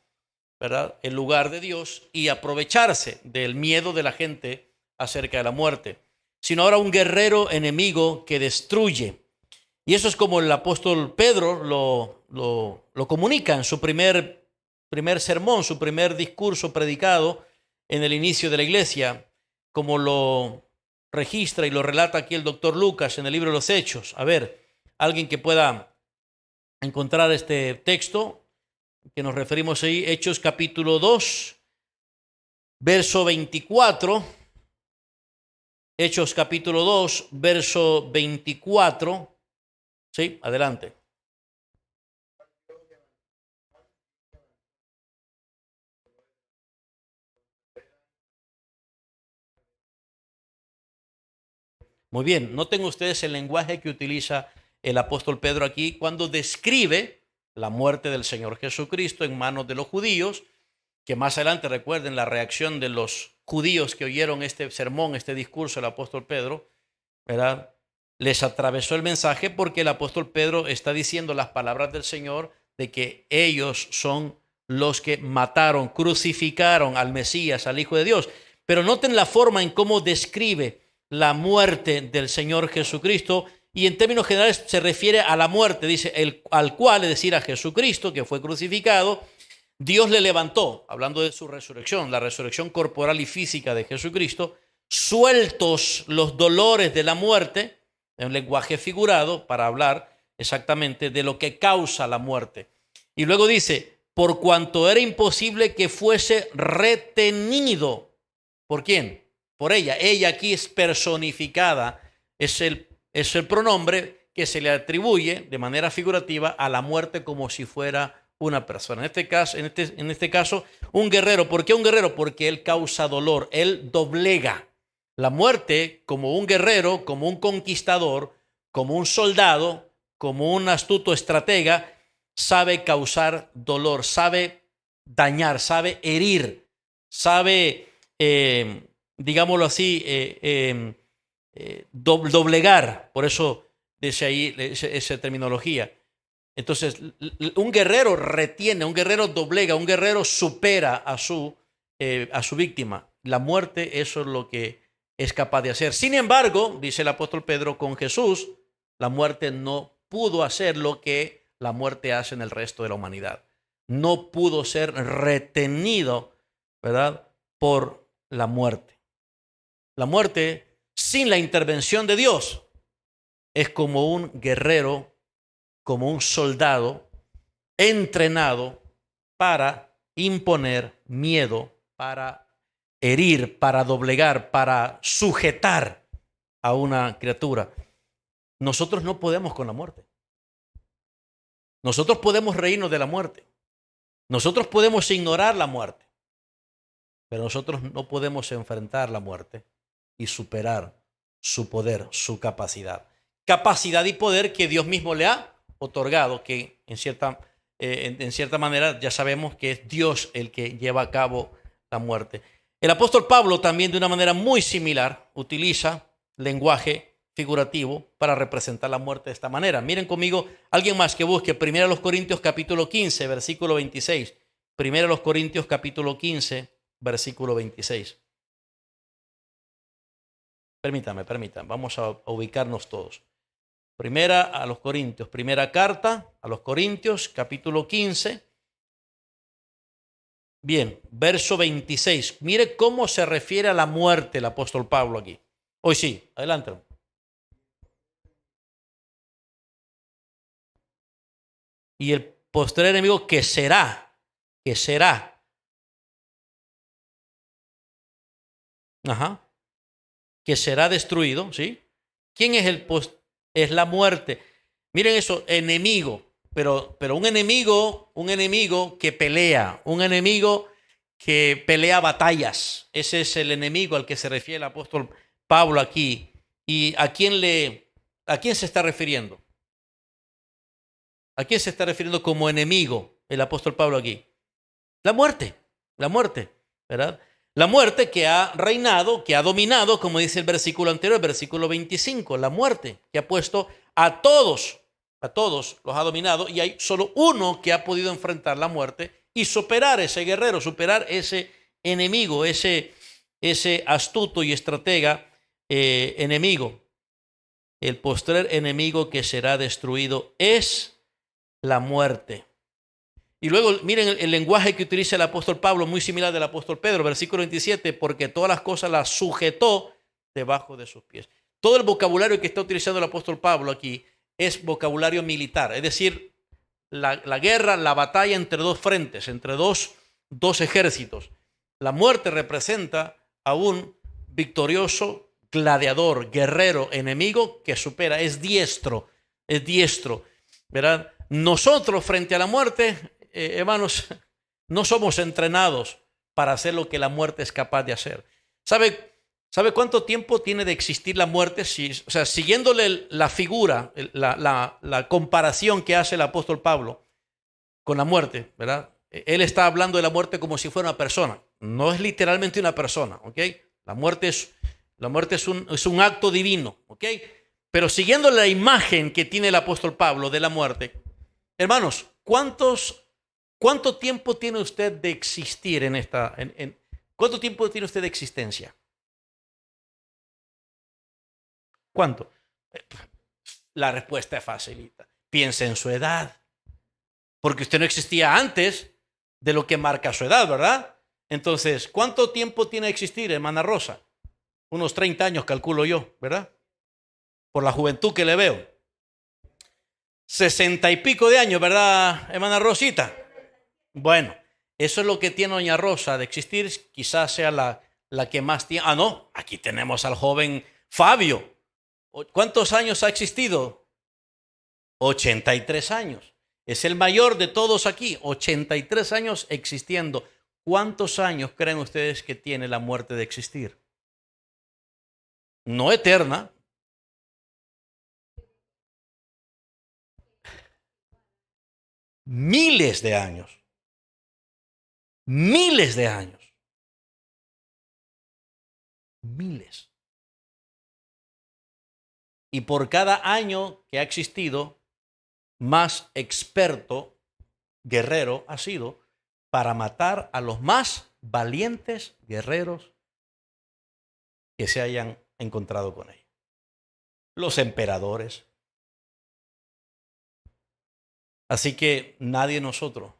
¿verdad?, el lugar de Dios y aprovecharse del miedo de la gente acerca de la muerte, sino ahora un guerrero enemigo que destruye. Y eso es como el apóstol Pedro lo comunica en su primer sermón, su primer discurso predicado en el inicio de la iglesia, como lo registra y lo relata aquí el doctor Lucas en el libro de los Hechos. A ver, alguien que pueda encontrar este texto que nos referimos ahí, Hechos capítulo 2, verso 24. Hechos capítulo 2, verso 24. Sí, adelante. Muy bien, noten ustedes el lenguaje que utiliza el apóstol Pedro aquí cuando describe la muerte del Señor Jesucristo en manos de los judíos, que más adelante recuerden la reacción de los judíos que oyeron este sermón, este discurso del apóstol Pedro, ¿verdad? Les atravesó el mensaje porque el apóstol Pedro está diciendo las palabras del Señor de que ellos son los que mataron, crucificaron al Mesías, al Hijo de Dios. Pero noten la forma en cómo describe la muerte del Señor Jesucristo, y en términos generales se refiere a la muerte, dice, al cual, es decir, a Jesucristo, que fue crucificado, Dios le levantó, hablando de su resurrección, la resurrección corporal y física de Jesucristo, sueltos los dolores de la muerte, en un lenguaje figurado, para hablar exactamente de lo que causa la muerte. Y luego dice, por cuanto era imposible que fuese retenido. ¿Por quién? Por ella. Ella aquí es personificada, es el pronombre que se le atribuye de manera figurativa a la muerte como si fuera una persona. En este caso, un guerrero. ¿Por qué un guerrero? Porque él causa dolor, él doblega. La muerte, como un guerrero, como un conquistador, como un soldado, como un astuto estratega, sabe causar dolor, sabe dañar, sabe herir, sabe, digámoslo así, doblegar. Por eso dice ahí esa terminología. Entonces, un guerrero retiene, un guerrero doblega, un guerrero supera a su víctima. La muerte, eso es lo que es capaz de hacer. Sin embargo, dice el apóstol Pedro, con Jesús, la muerte no pudo hacer lo que la muerte hace en el resto de la humanidad. No pudo ser retenido, ¿verdad?, por la muerte. La muerte, sin la intervención de Dios, es como un guerrero, como un soldado entrenado para imponer miedo, para herir, para doblegar, para sujetar a una criatura. Nosotros no podemos con la muerte. Nosotros podemos reírnos de la muerte. Nosotros podemos ignorar la muerte. Pero nosotros no podemos enfrentar la muerte y superar su poder, su capacidad. Capacidad y poder que Dios mismo le ha otorgado, que en cierta manera ya sabemos que es Dios el que lleva a cabo la muerte. El apóstol Pablo también de una manera muy similar utiliza lenguaje figurativo para representar la muerte de esta manera. Miren conmigo, alguien más que busque 1 Corintios capítulo 15, versículo 26. 1 Corintios capítulo 15, versículo 26. Permítame, vamos a ubicarnos todos. Primera carta a los Corintios, capítulo 15. Bien, verso 26. Mire cómo se refiere a la muerte el apóstol Pablo aquí. Hoy sí, adelante. Y el postrer enemigo que será. Ajá. Que será destruido, ¿sí? ¿Quién es es la muerte? Miren eso, enemigo, pero un enemigo que pelea, un enemigo que pelea batallas. Ese es el enemigo al que se refiere el apóstol Pablo aquí. ¿Y a quién se está refiriendo? ¿A quién se está refiriendo como enemigo el apóstol Pablo aquí? La muerte, ¿verdad? La muerte que ha reinado, que ha dominado, como dice el versículo anterior, el versículo 25, la muerte que ha puesto a todos los ha dominado y hay solo uno que ha podido enfrentar la muerte y superar ese guerrero, superar ese enemigo, ese astuto y estratega enemigo. El postrer enemigo que será destruido es la muerte. Y luego miren el lenguaje que utiliza el apóstol Pablo, muy similar del apóstol Pedro, versículo 27, porque todas las cosas las sujetó debajo de sus pies. Todo el vocabulario que está utilizando el apóstol Pablo aquí es vocabulario militar, es decir, la guerra, la batalla entre dos frentes, entre dos ejércitos. La muerte representa a un victorioso gladiador, guerrero, enemigo que supera, es diestro, ¿verdad? Nosotros frente a la muerte, hermanos, no somos entrenados para hacer lo que la muerte es capaz de hacer. ¿Sabe cuánto tiempo tiene de existir la muerte? Siguiéndole la figura, la comparación que hace el apóstol Pablo con la muerte, ¿verdad? Él está hablando de la muerte como si fuera una persona. No es literalmente una persona, ¿ok? La muerte es un acto divino, ¿ok? Pero siguiendo la imagen que tiene el apóstol Pablo de la muerte, hermanos, ¿cuánto tiempo tiene usted de existir cuánto tiempo tiene usted de existencia? ¿Cuánto? La respuesta es facilita. Piense en su edad. Porque usted no existía antes de lo que marca su edad, ¿verdad? Entonces, ¿cuánto tiempo tiene de existir, hermana Rosa? Unos 30 años calculo yo, ¿verdad? Por la juventud que le veo. 60 y pico de años, ¿verdad, hermana Rosita? Bueno, eso es lo que tiene doña Rosa de existir. Quizás sea la que más tiene. Ah, no, aquí tenemos al joven Fabio. ¿Cuántos años ha existido? 83 años. Es el mayor de todos aquí. 83 años existiendo. ¿Cuántos años creen ustedes que tiene la muerte de existir? No eterna. Miles de años. Miles de años. Miles. Y por cada año que ha existido, más experto, guerrero ha sido para matar a los más valientes guerreros que se hayan encontrado con ellos. Los emperadores. Así que nadie de nosotros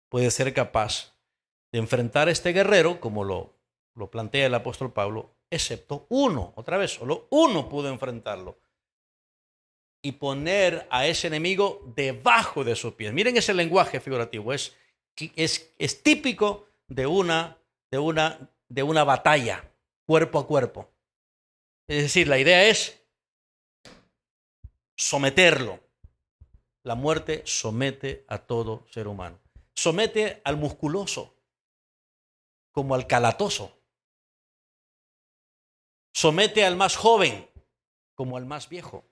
puede ser capaz de enfrentar a este guerrero, como lo plantea el apóstol Pablo, excepto uno. Otra vez, solo uno pudo enfrentarlo y poner a ese enemigo debajo de sus pies. Miren ese lenguaje figurativo, es típico de una batalla cuerpo a cuerpo. Es decir, la idea es someterlo. La muerte somete a todo ser humano. Somete al musculoso como al calatoso. Somete al más joven como al más viejo.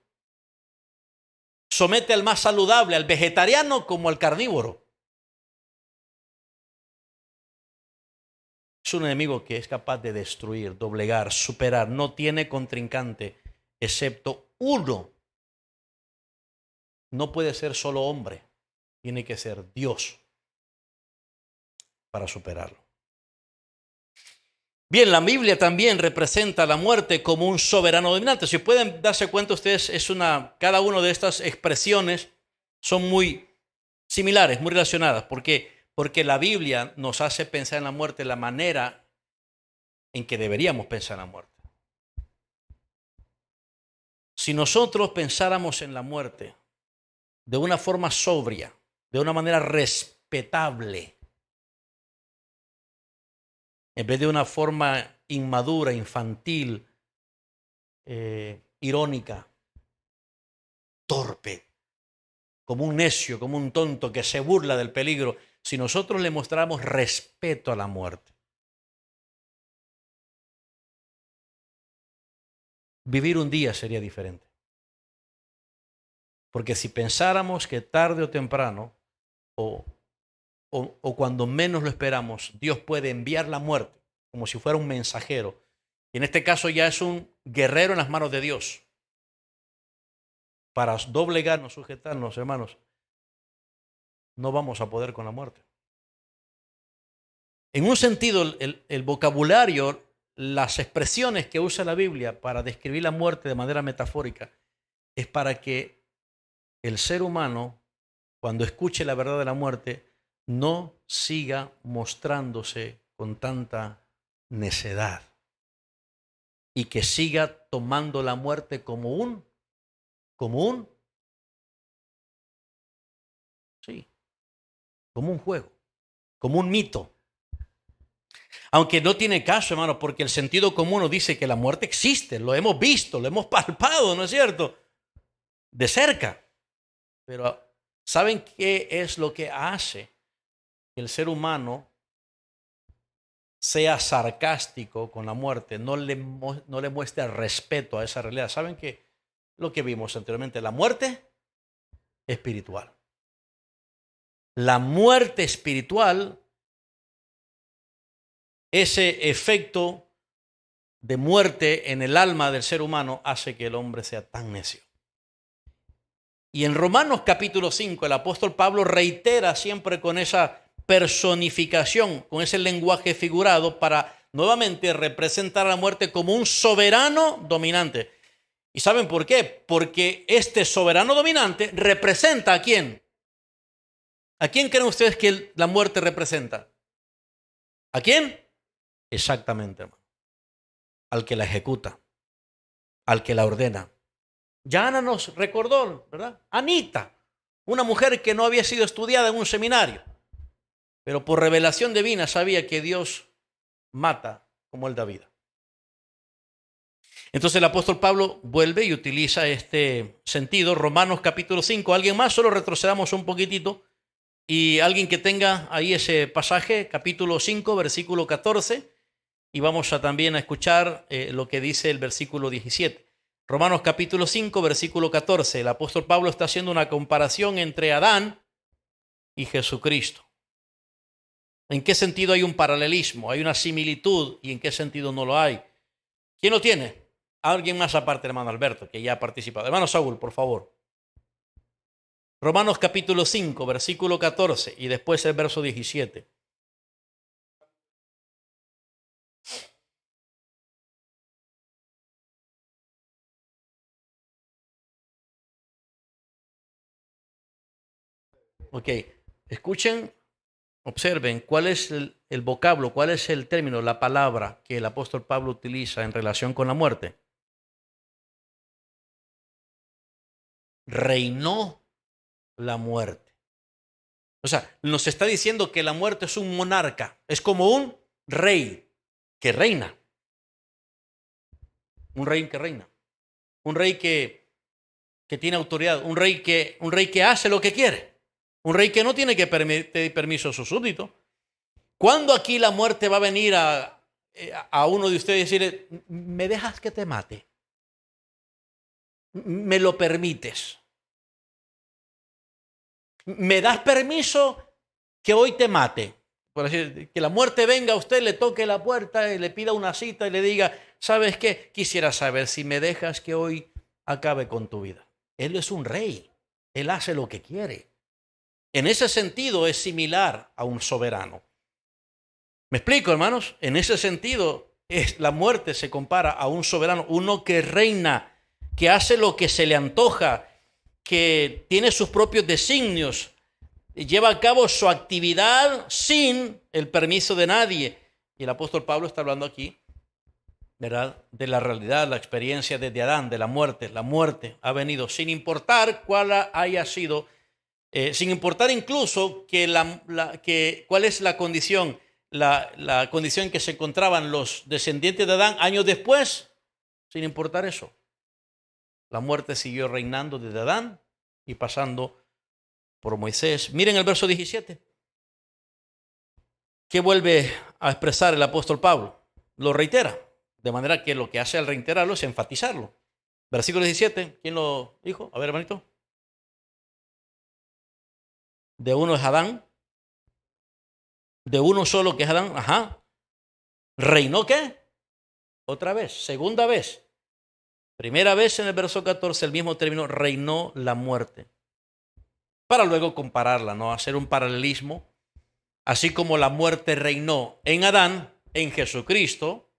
Somete al más saludable, al vegetariano como al carnívoro. Es un enemigo que es capaz de destruir, doblegar, superar. No tiene contrincante excepto uno. No puede ser solo hombre. Tiene que ser Dios para superarlo. Bien, la Biblia también representa la muerte como un soberano dominante. Si pueden darse cuenta ustedes, cada una de estas expresiones son muy similares, muy relacionadas. ¿Por qué? Porque la Biblia nos hace pensar en la muerte de la manera en que deberíamos pensar en la muerte. Si nosotros pensáramos en la muerte de una forma sobria, de una manera respetable, en vez de una forma inmadura, infantil, irónica, torpe, como un necio, como un tonto que se burla del peligro, si nosotros le mostramos respeto a la muerte, vivir un día sería diferente. Porque si pensáramos que tarde o temprano, o cuando menos lo esperamos, Dios puede enviar la muerte como si fuera un mensajero, y en este caso ya es un guerrero en las manos de Dios, para doblegarnos, sujetarnos, hermanos, no vamos a poder con la muerte. En un sentido, el vocabulario, las expresiones que usa la Biblia para describir la muerte de manera metafórica, es para que el ser humano, cuando escuche la verdad de la muerte, no siga mostrándose con tanta necedad y que siga tomando la muerte como un, sí, como un juego, como un mito. Aunque no tiene caso, hermano, porque el sentido común nos dice que la muerte existe, lo hemos visto, lo hemos palpado, ¿no es cierto? De cerca. Pero ¿saben qué es lo que hace que el ser humano sea sarcástico con la muerte, no le muestre respeto a esa realidad? ¿Saben qué? Lo que vimos anteriormente, la muerte espiritual. La muerte espiritual, ese efecto de muerte en el alma del ser humano hace que el hombre sea tan necio. Y en Romanos capítulo 5, el apóstol Pablo reitera siempre con esa personificación, con ese lenguaje figurado para nuevamente representar a la muerte como un soberano dominante. ¿Y saben por qué? Porque este soberano dominante representa ¿a quién? ¿A quién creen ustedes que la muerte representa? ¿A quién? Exactamente, hermano. al que la ejecuta, al que la ordena. Ya Ana nos recordó, ¿verdad? Anita, una mujer que no había sido estudiada en un seminario, pero por revelación divina sabía que Dios mata como Él da vida. Entonces el apóstol Pablo vuelve y utiliza este sentido. Romanos capítulo 5. ¿Alguien más? Solo retrocedamos un poquitito. Y alguien que tenga ahí ese pasaje, capítulo 5, versículo 14. Y vamos a también a escuchar lo que dice el versículo 17. Romanos capítulo 5, versículo 14. El apóstol Pablo está haciendo una comparación entre Adán y Jesucristo. ¿En qué sentido hay un paralelismo? ¿Hay una similitud? ¿Y en qué sentido no lo hay? ¿Quién lo tiene? Alguien más aparte, hermano Alberto, que ya ha participado. Hermano Saúl, por favor. Romanos capítulo 5, versículo 14 y después el verso 17. Ok, escuchen, observen cuál es el vocablo, cuál es el término, la palabra que el apóstol Pablo utiliza en relación con la muerte. Reinó la muerte. O sea, nos está diciendo que la muerte es un monarca, es como un rey que reina. Un rey que reina. Un rey que tiene autoridad. Un rey que hace lo que quiere. Un rey que no tiene que pedir permiso a sus súbditos. ¿Cuándo aquí la muerte va a venir a uno de ustedes y decirle, ¿me dejas que te mate? ¿Me lo permites? ¿Me das permiso que hoy te mate? Por decir, que la muerte venga a usted, le toque la puerta y le pida una cita y le diga, ¿sabes qué? Quisiera saber si me dejas que hoy acabe con tu vida. Él es un rey. Él hace lo que quiere. En ese sentido es similar a un soberano. ¿Me explico, hermanos? En ese sentido, la muerte se compara a un soberano, uno que reina, que hace lo que se le antoja, que tiene sus propios designios, lleva a cabo su actividad sin el permiso de nadie. Y el apóstol Pablo está hablando aquí, ¿verdad?, de la realidad, la experiencia desde Adán, de la muerte. La muerte ha venido sin importar cuál haya sido, sin importar incluso cuál es la condición. La condición en que se encontraban los descendientes de Adán años después, sin importar eso. La muerte siguió reinando desde Adán y pasando por Moisés. Miren el verso 17. ¿Qué vuelve a expresar el apóstol Pablo? Lo reitera. De manera que lo que hace al reiterarlo es enfatizarlo. Versículo 17. ¿Quién lo dijo? A ver, hermanito. De uno es Adán. De uno solo que es Adán. Ajá. ¿Reinó qué? Otra vez. Segunda vez. Primera vez en el verso 14, el mismo término, reinó la muerte. Para luego compararla, ¿no? Hacer un paralelismo. Así como la muerte reinó en Adán, en Jesucristo,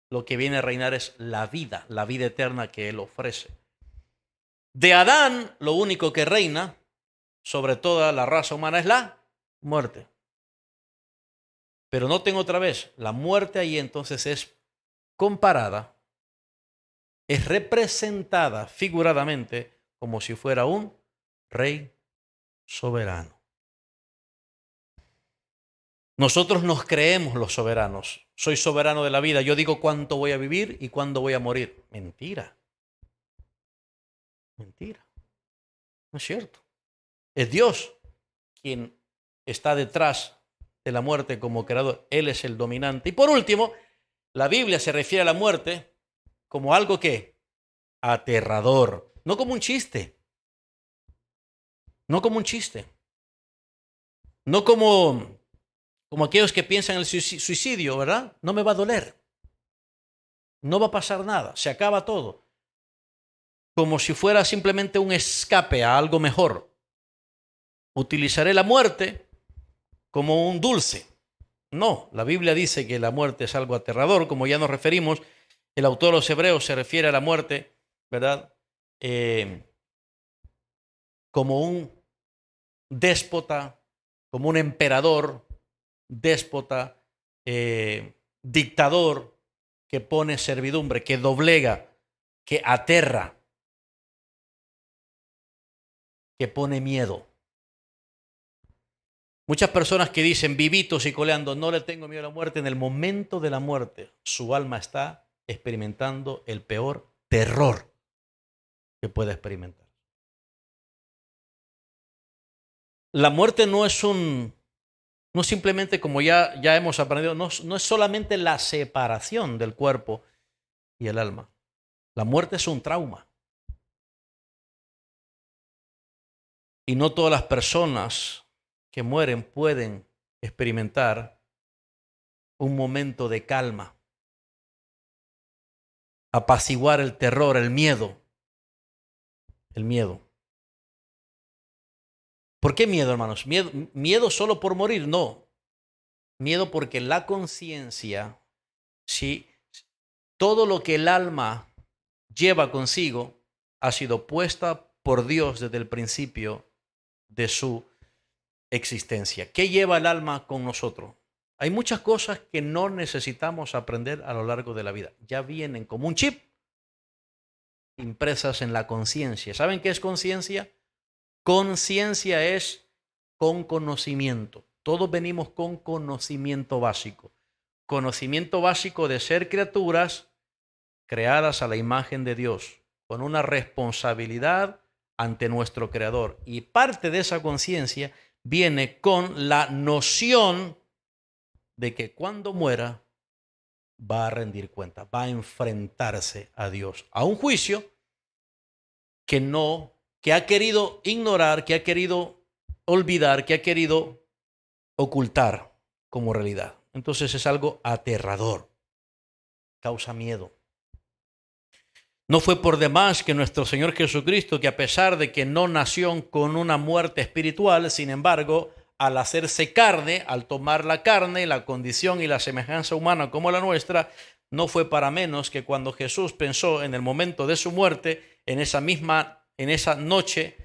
lo que viene a reinar es la vida eterna que Él ofrece. De Adán, lo único que reina sobre toda la raza humana es la muerte. Pero noten otra vez, la muerte ahí entonces es comparada, es representada figuradamente como si fuera un rey soberano. Nosotros nos creemos los soberanos. Soy soberano de la vida. Yo digo cuánto voy a vivir y cuándo voy a morir. Mentira. Mentira. No es cierto. Es Dios quien está detrás de la muerte como creador. Él es el dominante. Y por último, la Biblia se refiere a la muerte como algo que aterrador. No como un chiste. No como un chiste. No como aquellos que piensan en el suicidio, ¿verdad? No me va a doler. No va a pasar nada. Se acaba todo. Como si fuera simplemente un escape a algo mejor. Utilizaré la muerte como un dulce. No, la Biblia dice que la muerte es algo aterrador, como ya nos referimos. El autor de los Hebreos se refiere a la muerte, ¿verdad? Como un déspota, como un emperador, déspota, dictador, que pone servidumbre, que doblega, que aterra, que pone miedo. Muchas personas que dicen vivitos y coleando, no le tengo miedo a la muerte, en el momento de la muerte su alma está experimentando el peor terror que puede experimentar. La muerte no es no simplemente como ya hemos aprendido, no es solamente la separación del cuerpo y el alma. La muerte es un trauma. Y no todas las personas que mueren pueden experimentar un momento de calma, apaciguar el terror, el miedo. El miedo. ¿Por qué miedo, hermanos? Miedo solo por morir, no. Miedo porque la conciencia, si todo lo que el alma lleva consigo ha sido puesta por Dios desde el principio de su existencia. ¿Qué lleva el alma con nosotros? Hay muchas cosas que no necesitamos aprender a lo largo de la vida. Ya vienen como un chip impresas en la conciencia. ¿Saben qué es conciencia? Conciencia es con conocimiento. Todos venimos con conocimiento básico. Conocimiento básico de ser criaturas creadas a la imagen de Dios, con una responsabilidad ante nuestro Creador. Y parte de esa conciencia viene con la noción de que cuando muera va a rendir cuenta, va a enfrentarse a Dios, a un juicio que ha querido ignorar, que ha querido olvidar, que ha querido ocultar como realidad. Entonces es algo aterrador, causa miedo. No fue por demás que nuestro Señor Jesucristo, que a pesar de que no nació con una muerte espiritual, sin embargo, al hacerse carne, al tomar la carne, la condición y la semejanza humana como la nuestra, no fue para menos que cuando Jesús pensó en el momento de su muerte, en esa noche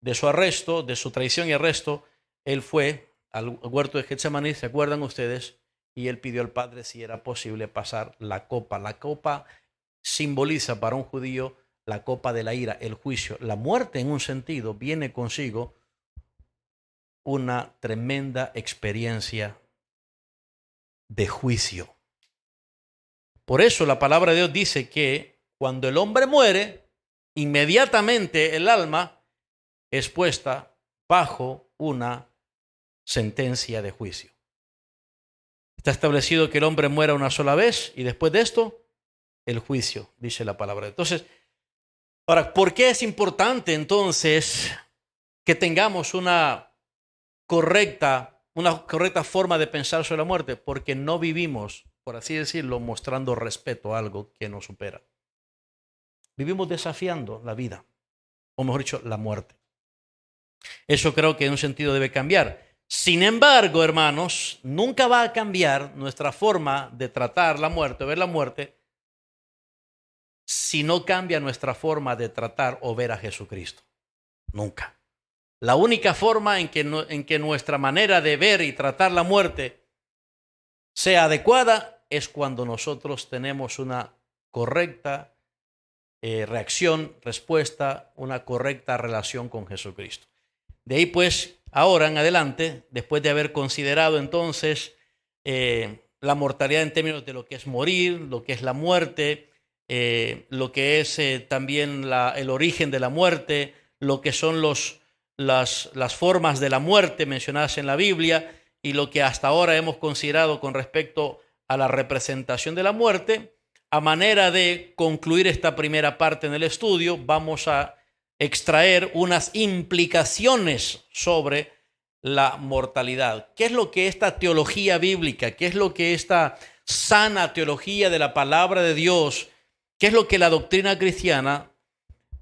de su arresto, de su traición y arresto, él fue al huerto de Getsemaní, ¿se acuerdan ustedes? Y él pidió al Padre si era posible pasar la copa. La copa simboliza para un judío la copa de la ira, el juicio. La muerte, en un sentido, viene consigo una tremenda experiencia de juicio. Por eso la palabra de Dios dice que cuando el hombre muere, inmediatamente el alma es puesta bajo una sentencia de juicio. Está establecido que el hombre muera una sola vez y después de esto, el juicio, dice la palabra. Entonces, ahora, ¿por qué es importante entonces que tengamos una correcta forma de pensar sobre la muerte? Porque no vivimos, por así decirlo, mostrando respeto a algo que nos supera. Vivimos desafiando la vida, o mejor dicho, la muerte. Eso creo que en un sentido debe cambiar. Sin embargo, hermanos, nunca va a cambiar nuestra forma de tratar la muerte o ver la muerte si no cambia nuestra forma de tratar o ver a Jesucristo. Nunca. La única forma en que nuestra manera de ver y tratar la muerte sea adecuada es cuando nosotros tenemos una correcta reacción, respuesta, una correcta relación con Jesucristo. De ahí pues, ahora en adelante, después de haber considerado entonces la mortalidad en términos de lo que es morir, lo que es la muerte, lo que es también el origen de la muerte, lo que son las formas de la muerte mencionadas en la Biblia y lo que hasta ahora hemos considerado con respecto a la representación de la muerte. A manera de concluir esta primera parte en el estudio, vamos a extraer unas implicaciones sobre la mortalidad. ¿Qué es lo que esta teología bíblica, qué es lo que esta sana teología de la palabra de Dios, qué es lo que la doctrina cristiana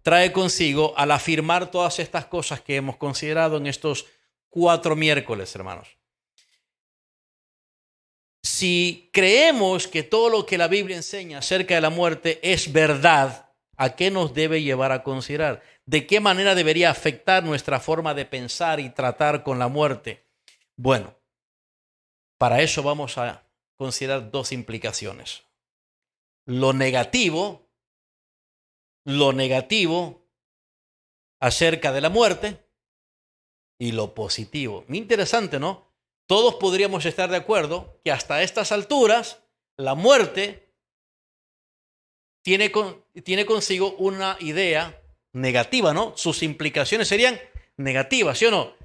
trae consigo al afirmar todas estas cosas que hemos considerado en estos 4 miércoles, hermanos? Si creemos que todo lo que la Biblia enseña acerca de la muerte es verdad, ¿a qué nos debe llevar a considerar? ¿De qué manera debería afectar nuestra forma de pensar y tratar con la muerte? Bueno, para eso vamos a considerar 2 implicaciones. lo negativo, lo negativo acerca de la muerte y lo positivo. Muy interesante, ¿no? Todos podríamos estar de acuerdo que hasta estas alturas la muerte tiene consigo una idea negativa, ¿no? Sus implicaciones serían negativas, ¿sí o no?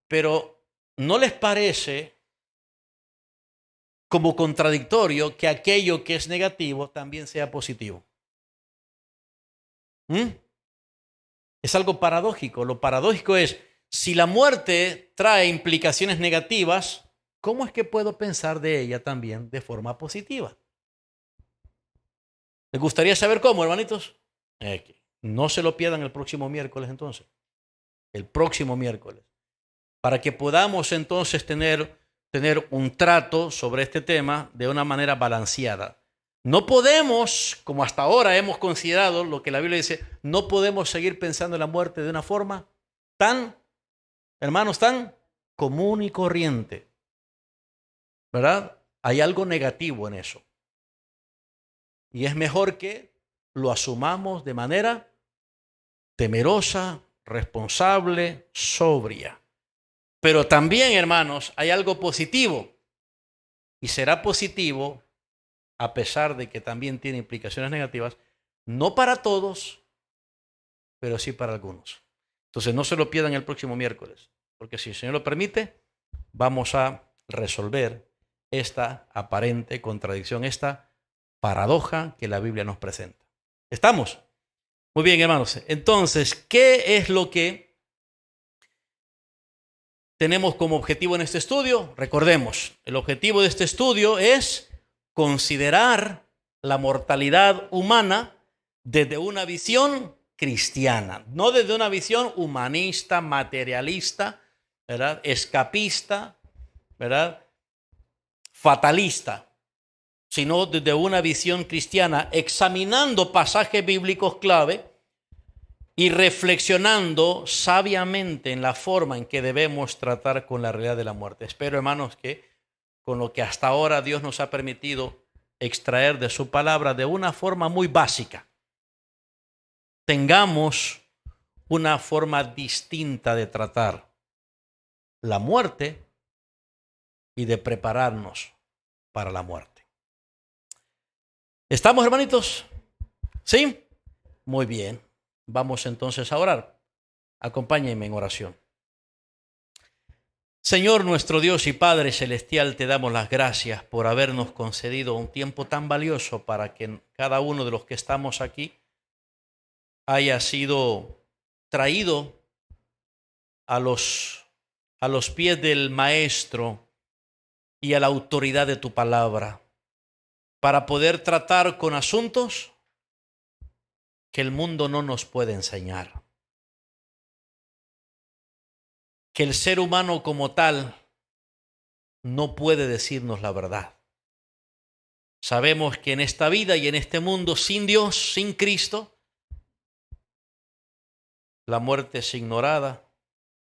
Pero ¿no les parece como contradictorio que aquello que es negativo también sea positivo? ¿Mm? Es algo paradójico. Lo paradójico es, si la muerte trae implicaciones negativas, ¿cómo es que puedo pensar de ella también de forma positiva? ¿Les gustaría saber cómo, hermanitos? No se lo pierdan el próximo miércoles entonces. El próximo miércoles. Para que podamos entonces tener un trato sobre este tema de una manera balanceada. No podemos, como hasta ahora hemos considerado lo que la Biblia dice, no podemos seguir pensando en la muerte de una forma tan, hermanos, tan común y corriente. ¿Verdad? Hay algo negativo en eso. Y es mejor que lo asumamos de manera temerosa, responsable, sobria. Pero también, hermanos, hay algo positivo. Y será positivo, a pesar de que también tiene implicaciones negativas, no para todos, pero sí para algunos. Entonces no se lo pierdan el próximo miércoles, porque si el Señor lo permite, vamos a resolver esta aparente contradicción, esta paradoja que la Biblia nos presenta. ¿Estamos? Muy bien, hermanos. Entonces, ¿qué es lo que tenemos como objetivo en este estudio? Recordemos, el objetivo de este estudio es considerar la mortalidad humana desde una visión cristiana, no desde una visión humanista, materialista, ¿verdad? Escapista, ¿verdad? Fatalista, sino desde una visión cristiana, examinando pasajes bíblicos clave y reflexionando sabiamente en la forma en que debemos tratar con la realidad de la muerte. Espero, hermanos, que con lo que hasta ahora Dios nos ha permitido extraer de su palabra de una forma muy básica, tengamos una forma distinta de tratar la muerte y de prepararnos para la muerte. ¿Estamos, hermanitos? ¿Sí? Muy bien. Vamos entonces a orar. Acompáñenme en oración. Señor nuestro Dios y Padre Celestial, te damos las gracias por habernos concedido un tiempo tan valioso para que cada uno de los que estamos aquí haya sido traído a los pies del Maestro y a la autoridad de tu palabra para poder tratar con asuntos que el mundo no nos puede enseñar. Que el ser humano como tal no puede decirnos la verdad. Sabemos que en esta vida y en este mundo sin Dios, sin Cristo, la muerte es ignorada,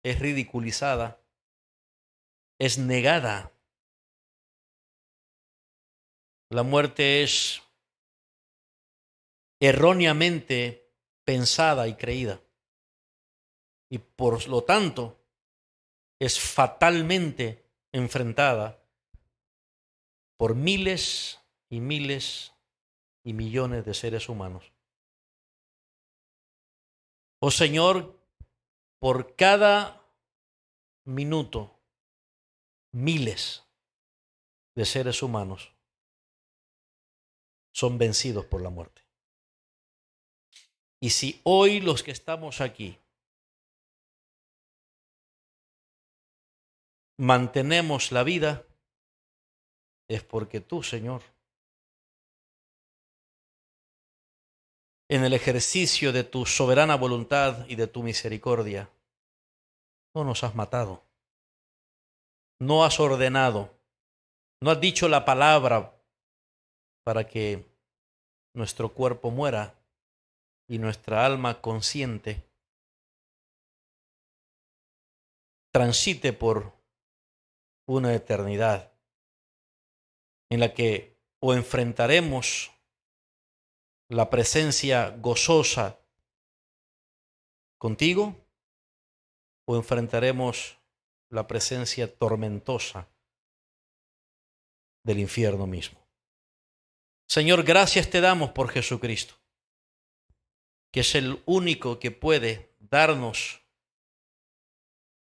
es ridiculizada, es negada. La muerte es erróneamente pensada y creída. Y por lo tanto, es fatalmente enfrentada por miles y miles y millones de seres humanos. Oh Señor, por cada minuto, miles de seres humanos son vencidos por la muerte. Y si hoy los que estamos aquí mantenemos la vida, es porque tú, Señor, en el ejercicio de tu soberana voluntad y de tu misericordia, no nos has matado, no has ordenado, no has dicho la palabra para que nuestro cuerpo muera y nuestra alma consciente transite por una eternidad en la que o enfrentaremos la presencia gozosa contigo o enfrentaremos la presencia tormentosa del infierno mismo. Señor, gracias te damos por Jesucristo, que es el único que puede darnos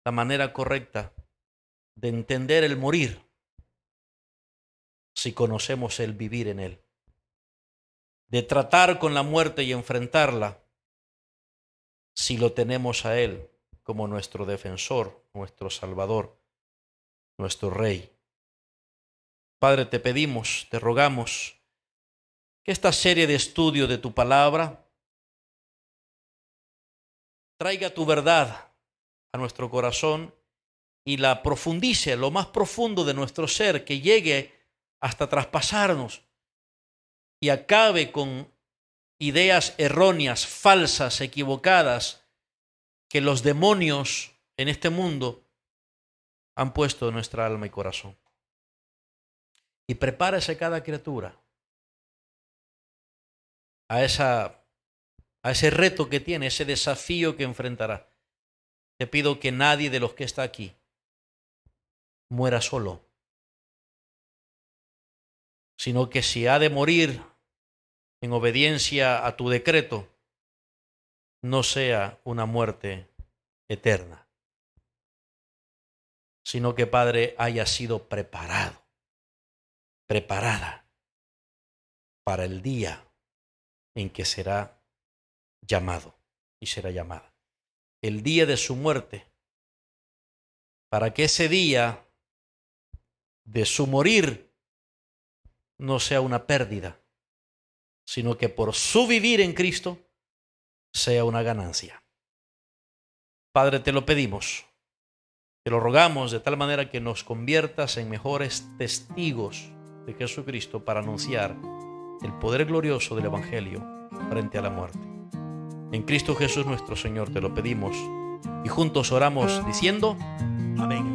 la manera correcta de entender el morir si conocemos el vivir en él, de tratar con la muerte y enfrentarla si lo tenemos a él como nuestro defensor, nuestro salvador, nuestro rey. Padre, te pedimos, te rogamos que esta serie de estudio de tu palabra traiga tu verdad a nuestro corazón y la profundice a lo más profundo de nuestro ser, que llegue hasta traspasarnos y acabe con ideas erróneas, falsas, equivocadas que los demonios en este mundo han puesto en nuestra alma y corazón. Y prepárese cada criatura a ese reto que tiene, ese desafío que enfrentará. Te pido que nadie de los que está aquí muera solo, sino que si ha de morir en obediencia a tu decreto, no sea una muerte eterna, sino que, Padre, haya sido preparada para el día en que será llamado y será llamada. El día de su muerte, para que ese día de su morir no sea una pérdida, sino que por su vivir en Cristo sea una ganancia. Padre, te lo pedimos, te lo rogamos de tal manera que nos conviertas en mejores testigos de Jesucristo para anunciar el poder glorioso del Evangelio frente a la muerte. En Cristo Jesús nuestro Señor te lo pedimos y juntos oramos diciendo amén.